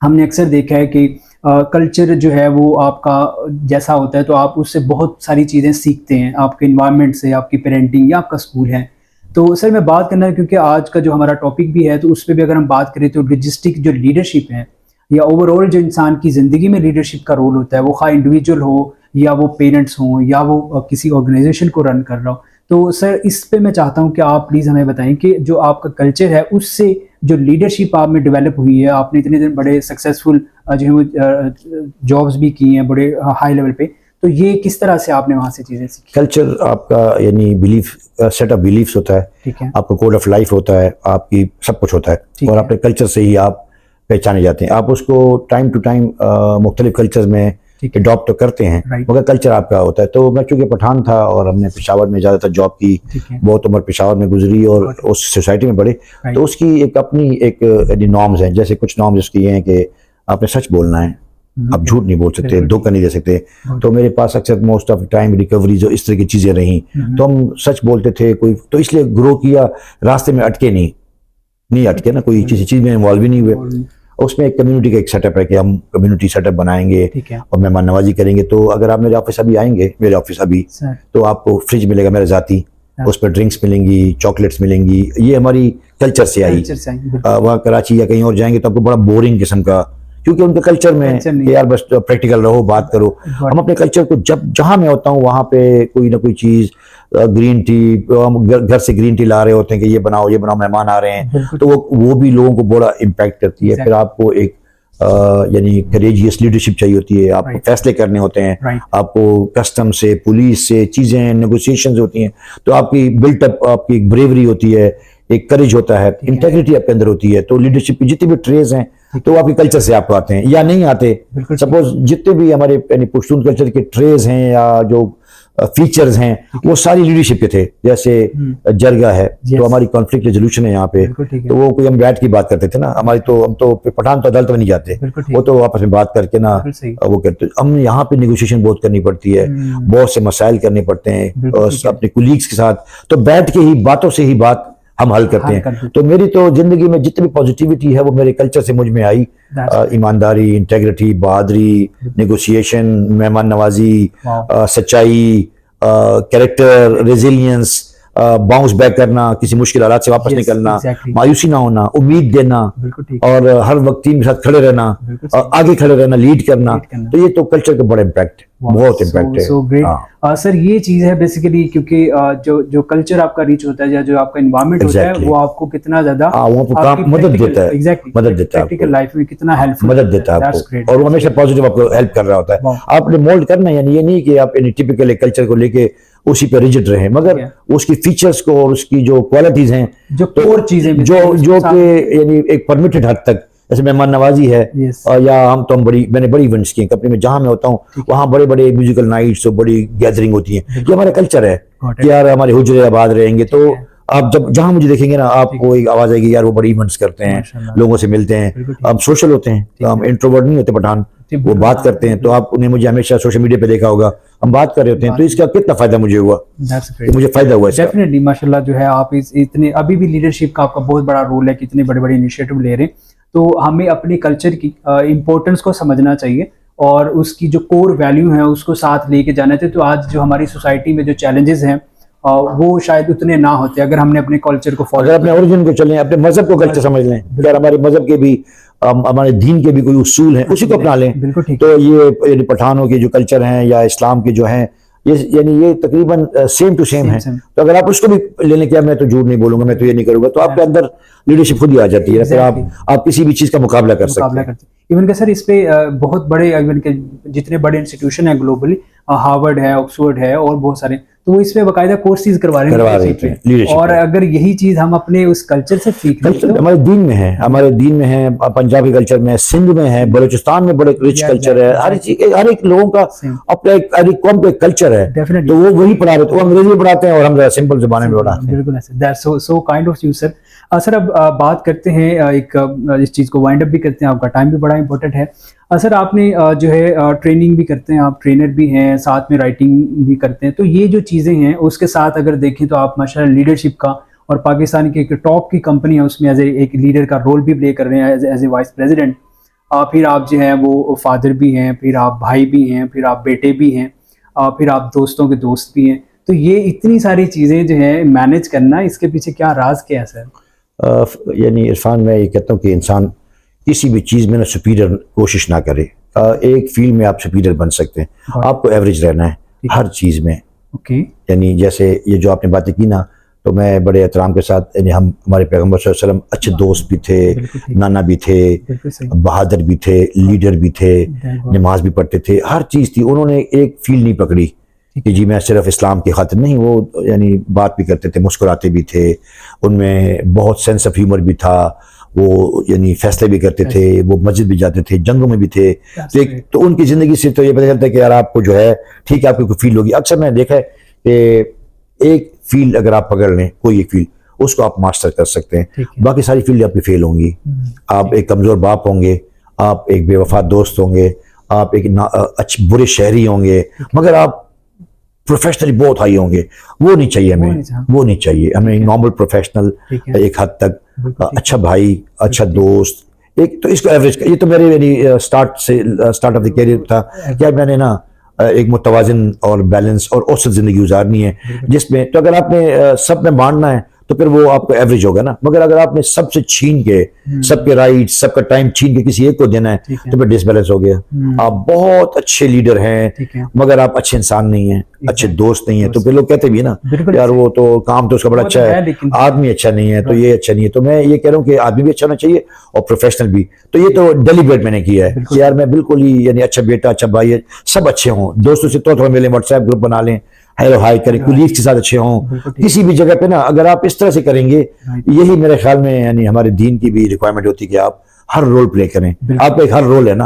हमने अक्सर देखा है कि कल्चर जो है वो आपका जैसा होता है तो आप उससे बहुत सारी चीज़ें सीखते हैं, आपके इन्वायरमेंट से, आपकी पेरेंटिंग या आपका स्कूल है। तो सर मैं बात करना है क्योंकि आज का जो हमारा टॉपिक भी है तो उस पर भी अगर हम बात करें तो लॉजिस्टिक जो लीडरशिप है या ओवरऑल जो इंसान की ज़िंदगी में लीडरशिप का रोल होता है, वो खा इंडिविजुअल हो या वो पेरेंट्स हों या वो किसी ऑर्गेनाइजेशन को रन कर रहा हो। तो सर इस पे मैं चाहता हूँ कि आप प्लीज़ हमें बताएं कि जो आपका कल्चर है उससे जो लीडरशिप आप में डेवलप हुई है, आपने इतने बड़े सक्सेसफुल जो है जॉब्स भी की हैं बड़े हाई लेवल पे, तो ये किस तरह से आपने वहाँ से चीज़ें सीखी? कल्चर आपका यानी बिलीफ, सेट ऑफ बिलीफ्स होता है, ठीक है, आपका कोड ऑफ लाइफ होता है, आपकी सब कुछ होता है और अपने कल्चर से ही आप पहचाने जाते हैं। आप उसको टाइम टू टाइम मुख्तलिफ कल्चर्स में अडॉप्ट तो करते हैं, मगर कल्चर आपका होता है। तो मैं चूँकि पठान था और हमने पेशावर में ज़्यादातर जॉब की, बहुत उम्र पेशावर में गुजरी और उस सोसाइटी में बढ़े, तो उसकी एक अपनी एक नॉर्म्स हैं। जैसे कुछ नॉर्म्स उसकी हैं कि आपने सच बोलना है, आप झूठ नहीं बोल सकते, धोखा नहीं दे सकते। तो मेरे पास अक्सर मोस्ट ऑफ टाइम रिकवरी जो इस तरह की चीज़ें रहीं, तो हम सच बोलते थे। कोई तो इसलिए ग्रो किया, रास्ते में अटके नहीं अटके ना, कोई किसी चीज़ में इन्वॉल्व ही नहीं हुए। उसमें एक कम्युनिटी का एक सेटअप है कि हम कम्युनिटी सेटअप बनाएंगे और मेहमान नवाजी करेंगे। तो अगर आप मेरे ऑफिस अभी आएंगे, तो आपको फ्रिज मिलेगा मेरा जाती, उस पर ड्रिंक्स मिलेंगी, चॉकलेट्स मिलेंगी। ये हमारी कल्चर से आई। वहाँ कराची या कहीं और जाएंगे तो आपको बड़ा बोरिंग किस्म का, क्योंकि उनके कल्चर में यार बस प्रैक्टिकल रहो, बात करो। हम अपने कल्चर को जहाँ मैं होता हूँ वहाँ पे कोई ना कोई चीज़, ग्रीन टी, हम घर से ग्रीन टी ला रहे होते हैं कि ये बनाओ, मेहमान आ रहे हैं, तो वो भी लोगों को बड़ा इम्पैक्ट करती है। फिर आपको एक यानी करेजियस लीडरशिप चाहिए होती है, आपको फैसले करने होते हैं, आपको कस्टम से, पुलिस से चीज़ें, नेगोशिएशंस होती हैं, तो आपकी बिल्टअप, आपकी एक ब्रेवरी होती है, एक करेज होता है, इंटेग्रिटी आपके अंदर होती है। तो लीडरशिप की जितने भी ट्रेज हैं तो आपके कल्चर से आपको आते हैं या नहीं आते। सपोज जितने भी हमारे यानी पश्तून कल्चर के ट्रेज हैं या जो फीचर्स हैं वो सारी लीडरशिप के थे। जैसे जरगा है तो हमारी कॉन्फ्लिक्ट रेजोल्यूशन है यहाँ पे, तो वो कोई हम बैठ की बात करते थे ना, हमारी तो हम तो पठान तो अदालत में नहीं जाते, वो तो आपस में बात करके ना वो करते। हम यहाँ पे नेगोशिएशन बहुत करनी पड़ती है, बहुत से मसाइल करने पड़ते हैं और अपने कुलीग्स के साथ, तो बैठ के ही बातों से ही बात हम हल करते हैं। तो मेरी तो जिंदगी में जितनी पॉजिटिविटी है वो मेरे कल्चर से मुझ में आई। ईमानदारी, इंटेग्रिटी, बहादुरी, नेगोशिएशन, मेहमान नवाजी, सच्चाई, कैरेक्टर, रेजिलियंस, बाउंस बैक करना, किसी मुश्किल हालात से वापस निकलना, मायूसी ना होना, उम्मीद देना और हर वक्त टीम के साथ खड़े रहना, आगे खड़े रहना, लीड करना। तो ये तो कल्चर का बड़ा इम्पैक्ट है, बहुत इम्पैक्ट है। सो ग्रेट सर, ये चीज है बेसिकली, क्योंकि जो कल्चर आपका रीच होता है या जो आपका एनवायरनमेंट होता है वो आपको कितना ज्यादा मदद देता है, मदद देता है, प्रैक्टिकल लाइफ में कितना हेल्पफुल मदद देता है आपको, और वो हमेशा पॉजिटिव आपको हेल्प कर रहा होता है। आपने मोल्ड करना, यानी ये नहीं कि आप टिपिकल कल्चर को लेके उसी पे रिजिड रहे, मगर उसकी फीचर्स को और उसकी जो क्वालिटीज हैं, जो कोर चीजें जो कि यानी एक परमिटेड हद तक, जैसे मेहमान नवाजी है या मैंने बड़ी इवेंट्स की कंपनी में, जहां मैं होता हूँ वहां बड़े बड़े म्यूजिकल नाइट्स और बड़ी गैदरिंग होती है। ये हमारा कल्चर है कि यार हमारे हुजरे आबाद रहेंगे। तो आप जब जहां मुझे देखेंगे ना, आपको एक आवाज आएगी यार वो बड़ी इवेंट्स करते हैं, लोगों से मिलते हैं, हम सोशल होते हैं, हम इंट्रोवर्ट नहीं होते पठान, वो बात करते हैं, तो आपने मुझे हमेशा सोशल मीडिया पे देखा होगा, हम बात कर रहे होते हैं, तो इसका कितना फायदा मुझे हुआ, तो मुझे फायदा हुआ इसका। डेफिनेटली माशाल्लाह जो है आप इतने अभी भी लीडरशिप का आपका बहुत बड़ा रोल है, कितने बड़े बड़े इनिशिएटिव ले रहे हैं। तो हमें अपनी कल्चर की इम्पोर्टेंस को समझना चाहिए और उसकी जो कोर वैल्यू है उसको साथ लेके जाना चाहिए। तो आज जो हमारी सोसाइटी में जो चैलेंजेस हैं वो शायद उतने ना होते अगर हमने अपने कल्चर को फॉलो, अगर अपने ओरिजिन को चलें, अपने मजहब को कल्चर समझ लें, अगर हमारे मजहब के भी हमारे दीन के भी कोई उसूल हैं उसी को अपना लें, बिल्कुल ठीक। तो ये पठानों के जो कल्चर हैं या इस्लाम के जो हैं, ये यानी ये तकरीबन सेम टू सेम है। तो अगर आप उसको भी लेने के, मैं तो झूठ नहीं बोलूंगा, मैं तो ये नहीं करूंगा, तो आपके अंदर लीडरशिप खुद ही आ जाती है, फिर आप किसी भी चीज का मुकाबला कर सकते हैं। इवन के सर इस पे बहुत बड़े इवन के जितने बड़े इंस्टीट्यूशन है ग्लोबली, हार्वर्ड है, ऑक्सफोर्ड है और बहुत सारे, तो वो इस पे बाकायदा कोर्सेज करवा रहे हैं। और अगर यही चीज हम अपने उस कल्चर से सीख लें, तो हमारे दीन में है, हमारे दीन में है, पंजाबी कल्चर में, सिंध में है, बलूचिस्तान में बड़े रिच कल्चर है, हर एक लोगों का अपना हर एक कौम पे कल्चर है, तो वो वही पढ़ा रहे, तो अंग्रेजी में पढ़ाते हैं और हम सिंपल ज़बान में पढ़ाते हैं। बिल्कुल ऐसे, that's so kind of you sir. Sir अब बात करते हैं इस चीज को वाइंड अप भी करते हैं, आपका टाइम भी बड़ा इंपॉर्टेंट है। सर आपने जो है ट्रेनिंग भी करते हैं, आप ट्रेनर भी हैं, साथ में राइटिंग भी करते हैं, तो ये जो चीज़ें हैं उसके साथ अगर देखें तो आप माशाल्लाह लीडरशिप का और पाकिस्तान की एक टॉप की कंपनी है उसमें एज एक लीडर का रोल भी प्ले कर रहे हैं एज ए वाइस प्रेसिडेंट। फिर आप जो हैं वो फादर भी हैं, फिर आप भाई भी हैं, फिर आप बेटे भी हैं, फिर आप दोस्तों के दोस्त भी हैं। तो ये इतनी सारी चीज़ें जो है मैनेज करना, इसके पीछे क्या राज क्या है सर? यानी इरफान, मैं ये कहता हूँ कि इंसान किसी भी चीज़ में ना सुपीरियर कोशिश ना करे। एक फील्ड में आप सुपीरियर बन सकते हैं, आपको एवरेज रहना है हर चीज़ में। ओके। यानी जैसे ये जो आपने बातें की ना, तो मैं बड़े एहतराम के साथ, यानी हम हमारे पैगम्बर सल्लल्लाहु अलैहि वसल्लम अच्छे दोस्त भी थे, नाना भी थे, बहादुर भी थे, लीडर भी थे, नमाज भी पढ़ते थे, हर चीज़ थी। उन्होंने एक फील्ड नहीं पकड़ी कि जी मैं सिर्फ इस्लाम की खातिर नहीं, वो यानी बात भी करते थे, मुस्कुराते भी थे, उनमें बहुत सेंस ऑफ ह्यूमर भी था, वो यानी फैसले भी करते थे, वो मस्जिद भी जाते थे, जंगों में भी थे। तो उनकी ज़िंदगी से तो ये पता चलता है कि यार आपको जो है ठीक है, आपकी कोई फील्ड होगी। अक्सर मैंने देखा है कि एक फील्ड अगर आप पकड़ लें, कोई एक फील्ड, उसको आप मास्टर कर सकते हैं, बाकी सारी फील्ड आपकी फेल होंगी। आप एक कमज़ोर बाप होंगे, आप एक बेवफा दोस्त होंगे, आप एक अच्छे बुरे शहरी होंगे, मगर आप प्रोफेशनली बहुत हाई होंगे। वो नहीं चाहिए हमें, वो नहीं चाहिए हमें। नॉर्मल प्रोफेशनल, एक हद तक अच्छा भाई, अच्छा दोस्त, एक तो इसको एवरेज। ये तो मेरे यानी स्टार्ट ऑफ द कैरियर था क्या, मैंने ना एक मुतवाज़िन और बैलेंस और औसत जिंदगी गुजारनी है, जिसमें तो अगर आपने सब में बांटना है तो फिर वो आपको एवरेज होगा ना। मगर अगर आपने सबसे छीन के, सबके राइट, सबका टाइम छीन के किसी एक को देना है, तो फिर डिसबैलेंस हो गया। आप बहुत अच्छे लीडर हैं मगर आप अच्छे इंसान नहीं हैं, अच्छे दोस्त नहीं है, तो फिर लोग कहते भी है ना यार वो तो काम तो उसका बड़ा अच्छा है, आदमी अच्छा नहीं है, तो ये अच्छा नहीं है। तो मैं ये कह रहा हूँ कि आदमी भी अच्छा होना चाहिए और प्रोफेशनल भी। तो ये तो डेलीब्रेट मैंने किया है कि यार मैं बिल्कुल ही यानी अच्छा बेटा, अच्छा भाई है, सब अच्छे हों, दोस्तों से थोड़ा मिले, व्हाट्सएप ग्रुप बना लें, हेलो हाई करें, कुलीग्स के साथ अच्छे हों, किसी भी जगह पे ना अगर आप इस तरह से करेंगे, यही मेरे ख्याल में यानी हमारे दीन की भी रिक्वायरमेंट होती है कि आप हर रोल प्ले करें। आपका एक हर रोल है ना,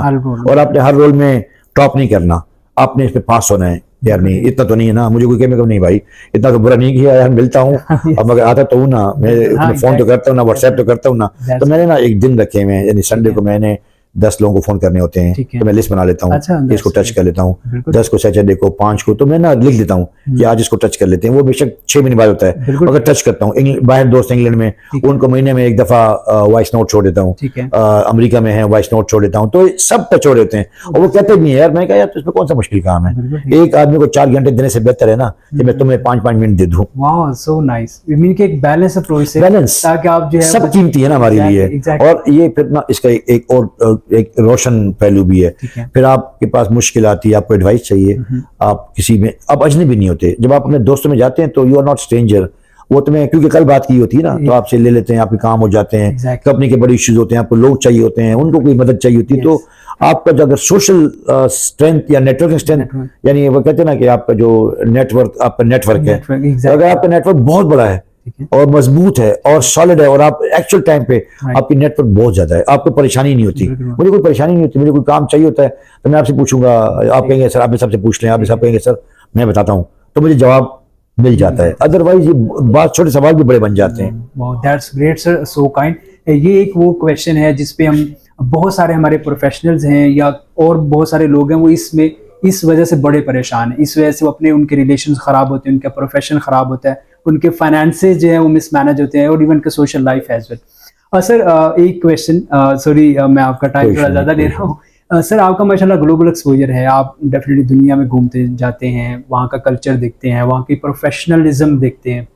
और आपने हर रोल में टॉप नहीं करना, आपने इस पे पास होना है। यार नहीं इतना तो नहीं है ना, मुझे कोई कहने को नहीं भाई इतना तो बुरा नहीं किया यार, मिलता हूँ अब मगर आता तो हूँ ना, मैं फोन तो करता हूँ ना, व्हाट्सएप तो करता हूँ ना। तो मैंने ना एक दिन रखे हुए, यानी संडे को मैंने 10 लोगों को फोन करने होते हैं, तो मैं लिस्ट बना लेता हूँ। अच्छा, इसको टच कर लेता हूँ, 10 को सैटरडे को, 5 को, तो मैं ना लिख देता हूँ कि आज इसको टच कर लेते हैं। वो बेशक 6 महीने बाद होता है मगर टच करता हूँ। बाहर दोस्त इंग्लैंड में, उनको महीने में एक दफा वॉइस नोट छोड़ देता हूँ, अमेरिका में है वॉइस नोट छोड़ देता हूँ, तो सब टच हो देते हैं। और वो कहते भी है यार, मैं कहा यार इसमें कौन सा मुश्किल काम है, एक आदमी को 4 घंटे देने से बेहतर है ना कि मैं तुम्हें 5-5 मिनट दे दूँ। वाह सो नाइस, मीन के एक बैलेंस अप्रोच से, बैलेंस ताकि आप जो है सब कीमती है ना हमारे लिए। और ये फिर ना इसका एक और एक रोशन पहलू भी है। फिर आपके पास मुश्किल आती है, आपको एडवाइस चाहिए, आप किसी में अब अजनबी नहीं होते। जब आप अपने दोस्तों में जाते हैं तो यू आर नॉट स्ट्रेंजर, वो तुम्हें क्योंकि कल बात की होती है ना, तो आपसे ले लेते हैं, आपके काम हो जाते हैं, कंपनी के बड़े इश्यूज होते हैं, आपको लोग चाहिए होते हैं, उनको कोई मदद चाहिए होती है। तो आपका जो अगर सोशल स्ट्रेंथ या नेटवर्किंग स्ट्रेंथ, यानी वो कहते हैं ना कि आपका जो नेटवर्क, आपका नेटवर्क है, अगर आपका नेटवर्क बहुत बड़ा है और मजबूत है और सॉलिड है और आप एक्चुअल टाइम पे आपकी नेटवर्क बहुत ज्यादा है, आपको परेशानी नहीं होती। मुझे कोई परेशानी नहीं होती, मुझे कोई काम चाहिए होता है तो मैं आपसे पूछूंगा, आप कहेंगे सर, आप सबसे पूछ लें, आप सब कहेंगे सर मैं बताता हूँ, तो मुझे जवाब मिल जाता है। अदरवाइज ये बात छोटे सवाल भी बड़े बन जाते हैं। That's great sir, so kind. ये एक वो क्वेश्चन है जिसपे हम बहुत सारे हमारे प्रोफेशनल्स हैं या और बहुत सारे लोग हैं वो इसमें इस वजह से बड़े परेशान हैं। इस वजह से वो अपने उनके रिलेशंस ख़राब होते हैं, उनका प्रोफेशन ख़राब होता है, उनके फाइनेंसेस जो है वो मिसमैनेज होते हैं और इवन का social life as well. Sir एक क्वेश्चन, सॉरी मैं आपका टाइम थोड़ा ज़्यादा ले रहा हूँ। सर आपका माशाल्लाह ग्लोबल एक्सपोजर है, आप डेफिनेटली दुनिया में घूमते जाते हैं, वहाँ का कल्चर देखते हैं, वहाँ की प्रोफेशनलिज्म देखते हैं,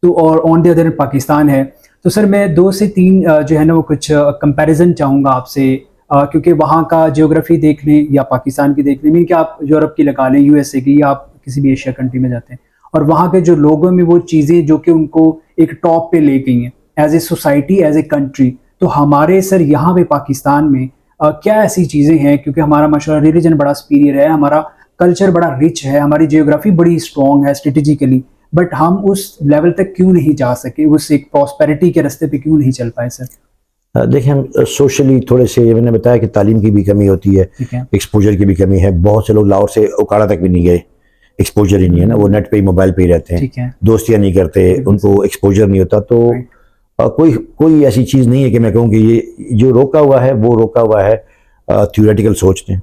तो और ऑन द अदर पाकिस्तान है। तो सर मैं 2 से 3 जो है ना वो कुछ कंपैरिजन चाहूँगा आपसे, क्योंकि वहाँ का ज्योग्राफी देखने या पाकिस्तान की देखने में, कि आप यूरोप की लगा लें, यूएसए की, या आप किसी भी एशिया कंट्री में जाते हैं और वहाँ के जो लोगों में वो चीज़ें जो कि उनको एक टॉप पे ले गई हैं as a society, as a country, तो हमारे सर यहाँ पे पाकिस्तान में क्या ऐसी चीज़ें हैं, क्योंकि हमारा माशाल्लाह रिलीजन बड़ा सुपीरियर है, हमारा कल्चर बड़ा रिच है, हमारी जियोग्राफी बड़ी स्ट्रॉन्ग है स्ट्रेटेजिकली, बट हम उस लेवल तक क्यों नहीं जा सके, उस एक प्रॉस्पेरिटी के रास्ते पे क्यों नहीं चल पाए सर? देखिए, हम सोशली थोड़े से, मैंने बताया कि तालीम की भी कमी होती है, एक्सपोजर की भी कमी है। बहुत से लोग लाहौर से उकाड़ा तक भी नहीं गए, एक्सपोजर ही नहीं है ना, वो नेट पे ही, मोबाइल पे ही रहते हैं, दोस्तियां नहीं करते, उनको एक्सपोजर नहीं होता। तो कोई ऐसी चीज़ नहीं है कि मैं कहूँ कि ये जो रोका हुआ है वो रोका हुआ है थ्योरेटिकल सोच ने,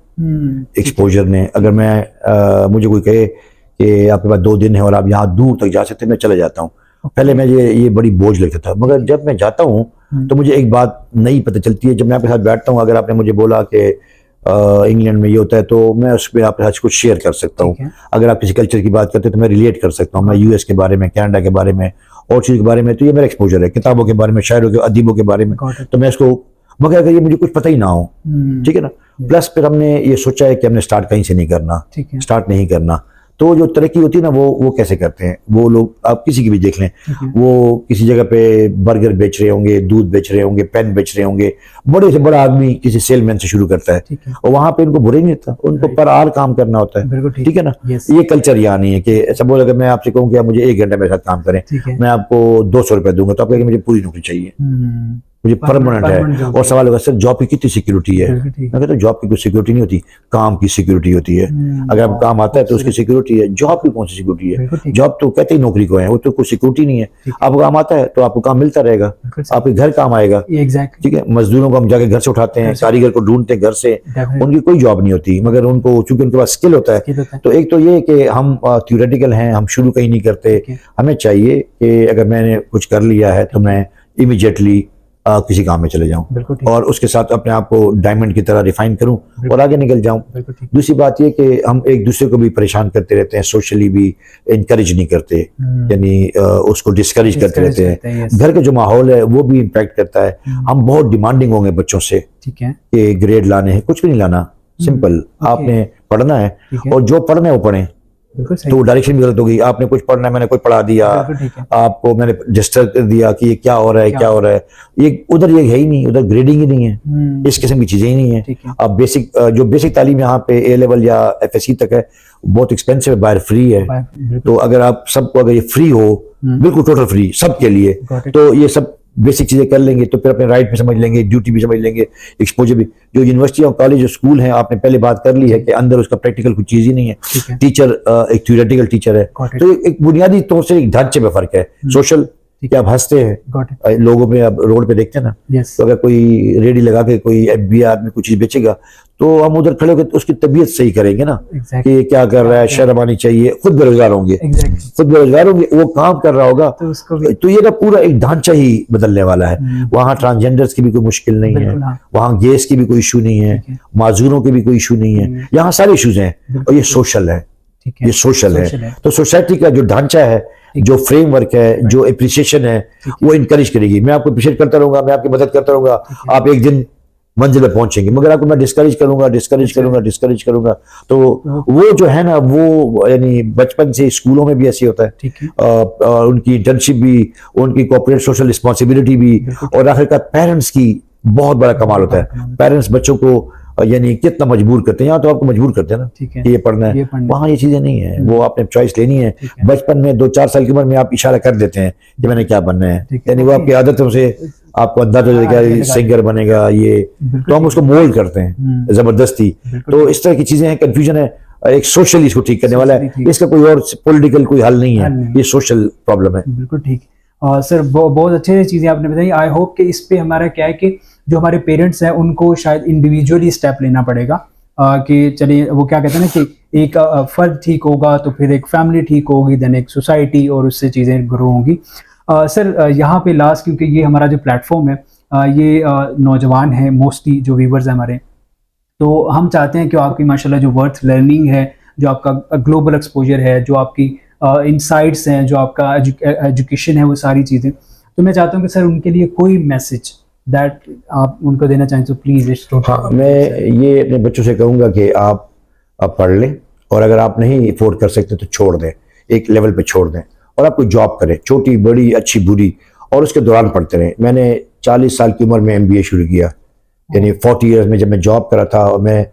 एक्सपोजर ने। अगर मैं मुझे कोई कहे कि आपके पास 2 दिन है और आप यहाँ दूर तक जा सकते हैं, मैं चला जाता हूँ। पहले मैं ये बड़ी बोझ लगता था, मगर जब मैं जाता हूँ तो मुझे एक बात नई पता चलती है। जब मैं आपके साथ बैठता हूँ, अगर आपने मुझे बोला कि इंग्लैंड में ये होता है, तो मैं उस पर आपके साथ कुछ शेयर कर सकता हूँ। अगर आप किसी कल्चर की बात करते हैं तो मैं रिलेट कर सकता हूँ, मैं यूएस के बारे में, कनाडा के बारे में और चीज़ के बारे में, तो ये मेरा एक्सपोजर है। किताबों के बारे में, शायरों के, अदीबों के बारे में, तो मैं इसको, मगर अगर ये मुझे कुछ पता ही ना हो, ठीक है ना। प्लस फिर हमने ये सोचा है कि हमने स्टार्ट कहीं से नहीं करना, स्टार्ट नहीं करना। तो जो तरक्की होती है ना, वो कैसे करते हैं वो लोग, आप किसी की भी देख लें, वो किसी जगह पे बर्गर बेच रहे होंगे, दूध बेच रहे होंगे, पेन बेच रहे होंगे, बड़े से बड़ा आदमी किसी सेलमैन से शुरू करता है, और वहां पे उनको बुरा ही नहीं होता, उनको पर आर काम करना होता है, ठीक है ना। ये कल्चर यहाँ नहीं है कि सपोज अगर मैं आपसे कहूँ कि आप मुझे 1 घंटे मेरे साथ काम करें, मैं आपको 200 रुपए दूंगा, तो आप कहेंगे मुझे पूरी नौकरी चाहिए, मुझे परमानेंट है। और सवाल होगा, सर जॉब की कितनी सिक्योरिटी है? मैं कहता हूँ जॉब की कोई सिक्योरिटी नहीं होती, काम की सिक्योरिटी होती है। अगर आपको काम आता है तो उसकी सिक्योरिटी है, जॉब की कौन सी सिक्योरिटी है? जॉब तो कहते ही नौकरी को है, वो तो कोई सिक्योरिटी नहीं है। आपको काम आता है तो आपको काम मिलता रहेगा, आपके घर काम आएगा, ठीक है। मजदूरों को हम जाके घर से उठाते हैं, कारीगर को ढूंढते हैं घर से, उनकी कोई जॉब नहीं होती, मगर उनको चूंकि उनके पास स्किल होता है। तो एक तो ये कि हम थ्योरेटिकल हैं, हम शुरू कहीं नहीं करते। हमें चाहिए कि अगर मैंने कुछ कर लिया है तो मैं इमीडिएटली किसी काम में चले जाऊं और उसके साथ अपने आप को डायमंड की तरह रिफाइन करूं और आगे निकल जाऊं। दूसरी बात ये कि हम एक दूसरे को भी परेशान करते रहते हैं, सोशली भी इनकरेज नहीं करते, यानी उसको डिस्करेज करते रहते हैं। घर का जो माहौल है वो भी इम्पैक्ट करता है। हम बहुत डिमांडिंग होंगे बच्चों से कि ग्रेड लाने हैं, कुछ भी नहीं लाना, सिंपल आपने पढ़ना है और जो पढ़ना है वो पढ़ें। तो डायरेक्शन भी गलत होगी, आपने कुछ पढ़ना है, मैंने कुछ पढ़ा दिया, आपको मैंने डिस्टर्ब कर दिया कि ये क्या हो रहा है, क्या हो रहा है, ये उधर ये है ही नहीं, उधर ग्रेडिंग ही नहीं है, इस किस्म की चीजें ही नहीं है। अब बेसिक तालीम यहाँ पे A लेवल या FSC तक है, बहुत एक्सपेंसिव है, बाहर फ्री है। तो अगर आप सबको, अगर ये फ्री हो, बिल्कुल टोटल फ्री सबके लिए, तो ये सब बेसिक चीजें कर लेंगे तो फिर अपने राइट भी समझ लेंगे, ड्यूटी भी समझ लेंगे, एक्सपोजर भी। जो यूनिवर्सिटी और कॉलेज और स्कूल हैं, आपने पहले बात कर ली है कि अंदर उसका प्रैक्टिकल कुछ चीज ही नहीं है। टीचर एक थ्योरेटिकल टीचर है, तो एक बुनियादी तौर से एक ढांचे में फर्क है। सोशल कि आप हंसते हैं लोगों में, आप रोड पे देखते हैं ना, तो अगर कोई रेडी लगा के कोई FBI आदमी कुछ चीज बेचेगा तो हम उधर खड़े होकर उसकी तबीयत सही करेंगे ना, कि क्या कर रहा है, शर्म आनी चाहिए। खुद बेरोजगार होंगे, खुद बेरोजगार होंगे, वो काम कर रहा होगा, तो ये ना पूरा एक ढांचा ही बदलने वाला है। वहाँ ट्रांसजेंडर्स की भी कोई मुश्किल नहीं है, वहाँ गेस की भी कोई इशू नहीं है, माजूरों के भी कोई इशू नहीं है, यहाँ सारे इशूज हैं और ये सोशल है, ये सोशल है। तो सोसाइटी का जो ढांचा है, जो फ्रेमवर्क है, जो एप्रिसिएशन है, वो इनकरेज करेगी। मैं आपको अप्रिशिएट करता रहूंगा, मैं आपकी मदद करता रहूंगा, आप एक दिन मंजिल पे पहुंचेंगे। मगर आपको मैं डिस्करेज करूंगा, तो वो जो है ना, वो यानी बचपन से स्कूलों में भी ऐसे होता है, और उनकी इंटर्नशिप भी, उनकी कॉर्पोरेट सोशल रिस्पॉन्सिबिलिटी भी, और आखिरकार पेरेंट्स की बहुत बड़ा कमाल होता है। पेरेंट्स बच्चों को यानी कितना मजबूर करते हैं, यहाँ तो आपको मजबूर करते हैं ना कि ये पढ़ना है, वहाँ ये चीजें नहीं है, वो आपने चॉइस लेनी है। बचपन में 2-4 साल की उम्र में आप इशारा कर देते हैं कि मैंने क्या बनना है, यानी वो आपकी आदतों से आपको अंदाजा हो जाएगा सिंगर बनेगा ये, तो हम उसको मोल्ड करते हैं जबरदस्ती। तो इस तरह की चीजें हैं, कंफ्यूजन है। एक सोशली इसको ठीक करने वाला है, इसका कोई और पॉलिटिकल कोई हल नहीं है, ये सोशल प्रॉब्लम है। बिल्कुल ठीक। सर बहुत अच्छे चीज़ें आपने बताई। आई होप कि इस पे हमारा क्या है कि जो हमारे पेरेंट्स हैं उनको शायद इंडिविजुअली स्टेप लेना पड़ेगा, कि चलिए वो क्या कहते हैं ना कि एक फर्द ठीक होगा तो फिर एक फैमिली ठीक होगी, देन एक सोसाइटी, और उससे चीज़ें ग्रो होंगी। सर यहाँ पे लास्ट, क्योंकि ये हमारा जो प्लेटफॉर्म है ये नौजवान है मोस्टली जो व्यूवर्स हैं हमारे, तो हम चाहते हैं कि आपकी माशाल्लाह जो वर्थ लर्निंग है, जो आपका ग्लोबल एक्सपोजर है, जो आपकी इनसाइट्स हैं, जो आपका एजुकेशन है, वो सारी चीज़ें, तो मैं चाहता हूँ कि सर उनके लिए कोई मैसेज दैट आप उनको देना चाहें तो प्लीज़ इट्स हाँ, मैं ये अपने बच्चों से कहूँगा कि आप पढ़ लें, और अगर आप नहीं अफोर्ड कर सकते तो छोड़ दें, एक लेवल पे छोड़ दें, और आप कोई जॉब करें, छोटी बड़ी अच्छी बुरी, और उसके दौरान पढ़ते रहें। मैंने 40 साल की उम्र में MBA शुरू किया, यानी 40 ईयर्स में जब मैं जॉब कर रहा था, और मैं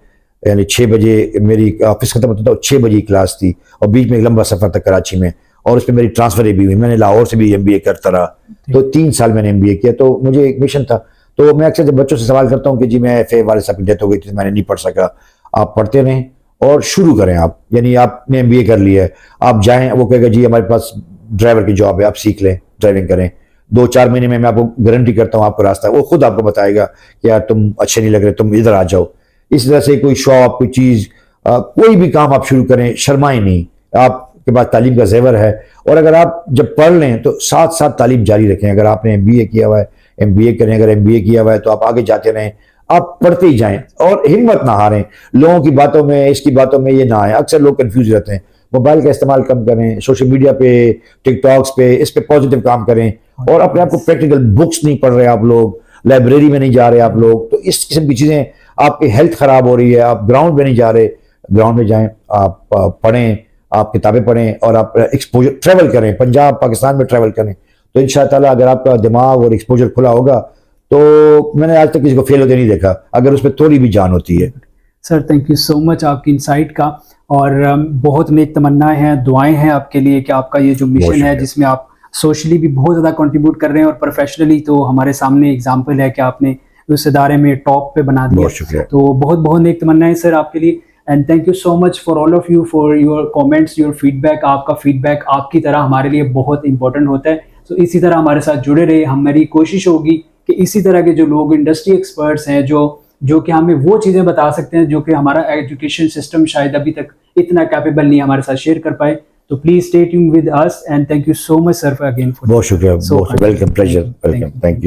यानी 6 बजे मेरी ऑफिस खत्म होता था, 6 बजे की क्लास थी, और बीच में एक लंबा सफ़र था कराची में, और उसमें मेरी ट्रांसफ़र भी हुई। मैंने लाहौर से भी MBA करता रहा, तो 3 साल मैंने MBA किया। तो मुझे एक मिशन था, तो मैं अक्सर जब बच्चों से सवाल करता हूँ कि जी मैं FA वाले साहब की डेथ हो गई थी, मैंने नहीं पढ़ सका, आप पढ़ते रहें और शुरू करें। आप यानी आपने MBA कर लिया है, आप जाएँ, वो कहेगा जी हमारे पास ड्राइवर की जॉब है, आप सीख लें, ड्राइविंग करें, 2-4 महीने में मैं आपको गारंटी करता हूँ आपको रास्ता, वो खुद आपको बताएगा कि यार तुम अच्छे नहीं लग रहे, तुम इधर आ जाओ। इस तरह से कोई शॉप, कोई चीज़, कोई भी काम आप शुरू करें, शर्माएं नहीं, आपके पास तालीम का जेवर है, और अगर आप जब पढ़ लें तो साथ साथ तालीम जारी रखें। अगर आपने MBA किया हुआ है, MBA करें, अगर MBA किया हुआ है तो आप आगे जाते रहें, आप पढ़ते ही जाएं, और हिम्मत ना हारें, लोगों की बातों में, इसकी बातों में ये ना आए। अक्सर लोग कंफ्यूज रहते हैं। मोबाइल का इस्तेमाल कम करें, सोशल मीडिया पे, टिकटॉक्स पे, इस पे पॉजिटिव काम करें, और अपने आप को प्रैक्टिकल बुक्स नहीं पढ़ रहे आप लोग, लाइब्रेरी में नहीं जा रहे आप लोग, तो इस किस्म की चीज़ें, आपकी हेल्थ खराब हो रही है, आप ग्राउंड में नहीं जा रहे, ग्राउंड में जाएं, आप पढ़ें, आप किताबें पढ़ें, और आप एक्सपोजर ट्रैवल करें, पंजाब पाकिस्तान में ट्रैवल करें, तो इंशाअल्लाह अगर आपका दिमाग और एक्सपोजर खुला होगा तो मैंने आज तक किसी को फेल होते नहीं देखा, अगर उसमें थोड़ी भी जान होती है। Sir thank you so much आपकी इंसाइट का, और बहुत नेक तमन्नाएं हैं, दुआएं हैं आपके लिए कि आपका ये जो मिशन है जिसमें आप सोशली भी बहुत ज़्यादा कंट्रीब्यूट कर रहे हैं, और प्रोफेशनली तो हमारे सामने एग्जांपल है कि आपने उस इदारे में टॉप पे बना दिया। बहुत शुक्रिया। तो बहुत बहुत नेक तमन्नाएं सर आपके लिए, and thank you so much for all of you for your comments, your feedback. आपका फीडबैक आपकी तरह हमारे लिए बहुत इंपॉर्टेंट होता है, तो इसी तरह हमारे साथ जुड़े रहे। हमारी कोशिश होगी कि इसी तरह के जो लोग इंडस्ट्री एक्सपर्ट्स हैं, जो कि हमें वो चीज़ें बता सकते हैं जो कि हमारा एजुकेशन सिस्टम शायद अभी तक इतना कैपेबल नहीं हमारे साथ शेयर कर पाए, तो please stay tuned with us, and thank you so much sir again for. बहुत शुक्रिया, welcome, pleasure, welcome, thank you.